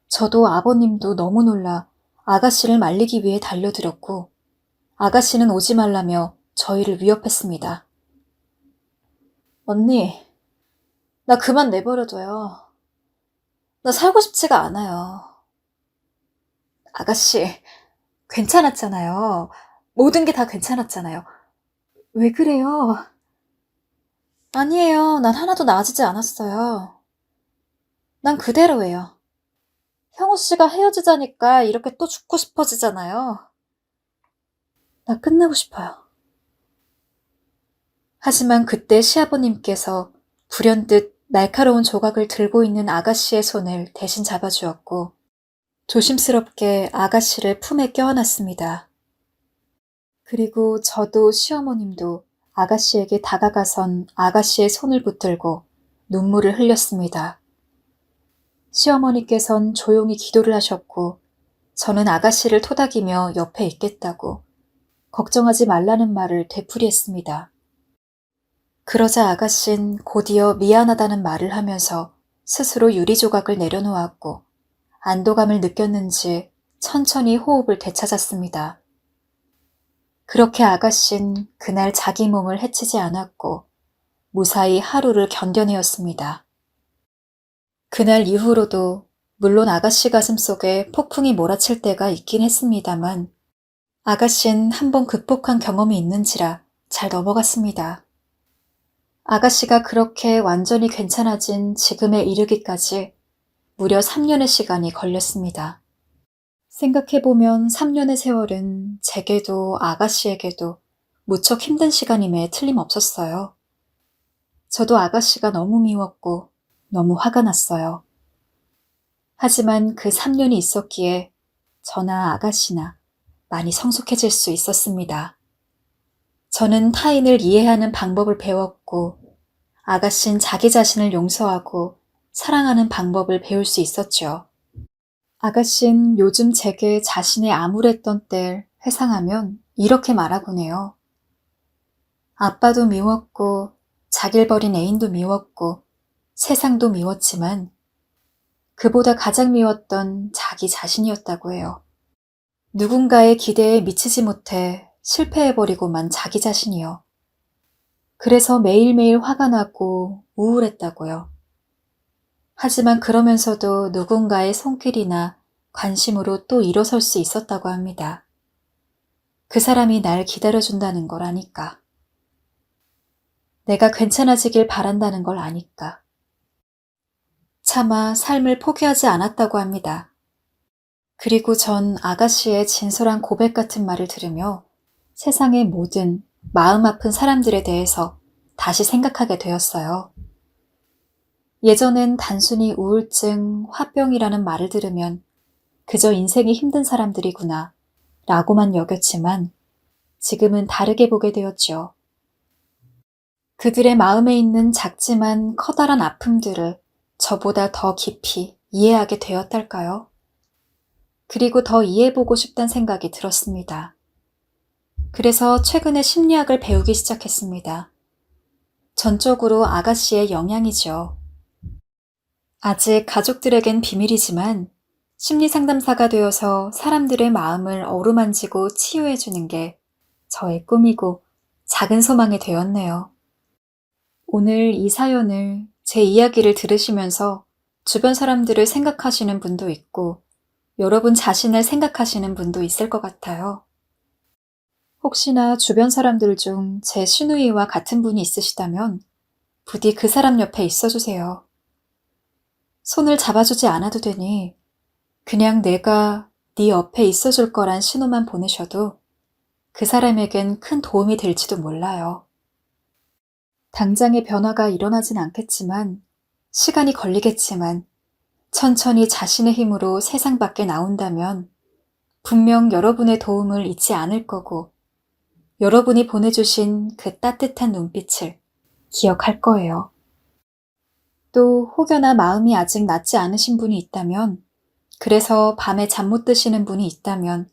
저도 아버님도 너무 놀라 아가씨를 말리기 위해 달려들었고 아가씨는 오지 말라며 저희를 위협했습니다. 언니, 나 그만 내버려둬요. 나 살고 싶지가 않아요. 아가씨, 괜찮았잖아요. 모든 게 다 괜찮았잖아요. 왜 그래요? 아니에요. 난 하나도 나아지지 않았어요. 난 그대로예요. 형우 씨가 헤어지자니까 이렇게 또 죽고 싶어지잖아요. 나 끝나고 싶어요. 하지만 그때 시아버님께서 불현듯 날카로운 조각을 들고 있는 아가씨의 손을 대신 잡아주었고 조심스럽게 아가씨를 품에 껴안았습니다. 그리고 저도 시어머님도 아가씨에게 다가가선 아가씨의 손을 붙들고 눈물을 흘렸습니다. 시어머니께선 조용히 기도를 하셨고 저는 아가씨를 토닥이며 옆에 있겠다고 걱정하지 말라는 말을 되풀이했습니다. 그러자 아가씨는 곧이어 미안하다는 말을 하면서 스스로 유리 조각을 내려놓았고 안도감을 느꼈는지 천천히 호흡을 되찾았습니다. 그렇게 아가씨는 그날 자기 몸을 해치지 않았고 무사히 하루를 견뎌내었습니다. 그날 이후로도 물론 아가씨 가슴 속에 폭풍이 몰아칠 때가 있긴 했습니다만 아가씨는 한번 극복한 경험이 있는지라 잘 넘어갔습니다. 아가씨가 그렇게 완전히 괜찮아진 지금에 이르기까지 무려 3년의 시간이 걸렸습니다. 생각해보면 3년의 세월은 제게도 아가씨에게도 무척 힘든 시간임에 틀림없었어요. 저도 아가씨가 너무 미웠고 너무 화가 났어요. 하지만 그 3년이 있었기에 저나 아가씨나 많이 성숙해질 수 있었습니다. 저는 타인을 이해하는 방법을 배웠고 아가씨는 자기 자신을 용서하고 사랑하는 방법을 배울 수 있었죠. 아가씨는 요즘 제게 자신의 암울했던 때를 회상하면 이렇게 말하곤 해요. 아빠도 미웠고 자길 버린 애인도 미웠고 세상도 미웠지만 그보다 가장 미웠던 자기 자신이었다고 해요. 누군가의 기대에 미치지 못해 실패해버리고만 자기 자신이요. 그래서 매일매일 화가 나고 우울했다고요. 하지만 그러면서도 누군가의 손길이나 관심으로 또 일어설 수 있었다고 합니다. 그 사람이 날 기다려준다는 걸 아니까. 내가 괜찮아지길 바란다는 걸 아니까. 차마 삶을 포기하지 않았다고 합니다. 그리고 전 아가씨의 진솔한 고백 같은 말을 들으며 세상의 모든 마음 아픈 사람들에 대해서 다시 생각하게 되었어요. 예전엔 단순히 우울증, 화병이라는 말을 들으면 그저 인생이 힘든 사람들이구나 라고만 여겼지만 지금은 다르게 보게 되었죠. 그들의 마음에 있는 작지만 커다란 아픔들을 저보다 더 깊이 이해하게 되었달까요? 그리고 더 이해해보고 싶다는 생각이 들었습니다. 그래서 최근에 심리학을 배우기 시작했습니다. 전적으로 아가씨의 영향이죠. 아직 가족들에겐 비밀이지만 심리상담사가 되어서 사람들의 마음을 어루만지고 치유해주는 게 저의 꿈이고 작은 소망이 되었네요. 오늘 이 사연을 제 이야기를 들으시면서 주변 사람들을 생각하시는 분도 있고 여러분 자신을 생각하시는 분도 있을 것 같아요. 혹시나 주변 사람들 중 제 시누이와 같은 분이 있으시다면 부디 그 사람 옆에 있어주세요. 손을 잡아주지 않아도 되니 그냥 내가 네 옆에 있어줄 거란 신호만 보내셔도 그 사람에겐 큰 도움이 될지도 몰라요. 당장의 변화가 일어나진 않겠지만 시간이 걸리겠지만 천천히 자신의 힘으로 세상 밖에 나온다면 분명 여러분의 도움을 잊지 않을 거고 여러분이 보내주신 그 따뜻한 눈빛을 기억할 거예요. 또 혹여나 마음이 아직 낫지 않으신 분이 있다면 그래서 밤에 잠 못 드시는 분이 있다면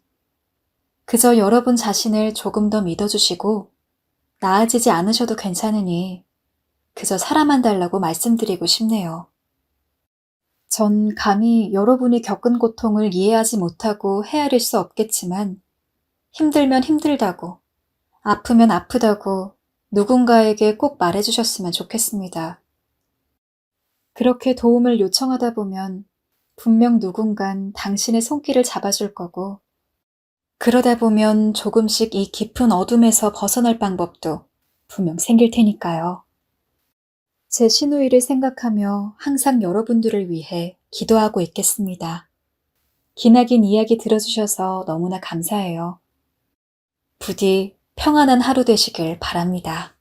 그저 여러분 자신을 조금 더 믿어주시고 나아지지 않으셔도 괜찮으니 그저 사람만 달라고 말씀드리고 싶네요. 전 감히 여러분이 겪은 고통을 이해하지 못하고 헤아릴 수 없겠지만 힘들면 힘들다고, 아프면 아프다고 누군가에게 꼭 말해주셨으면 좋겠습니다. 그렇게 도움을 요청하다 보면 분명 누군간 당신의 손길을 잡아줄 거고 그러다 보면 조금씩 이 깊은 어둠에서 벗어날 방법도 분명 생길 테니까요. 제 시누이를 생각하며 항상 여러분들을 위해 기도하고 있겠습니다. 기나긴 이야기 들어주셔서 너무나 감사해요. 부디 평안한 하루 되시길 바랍니다.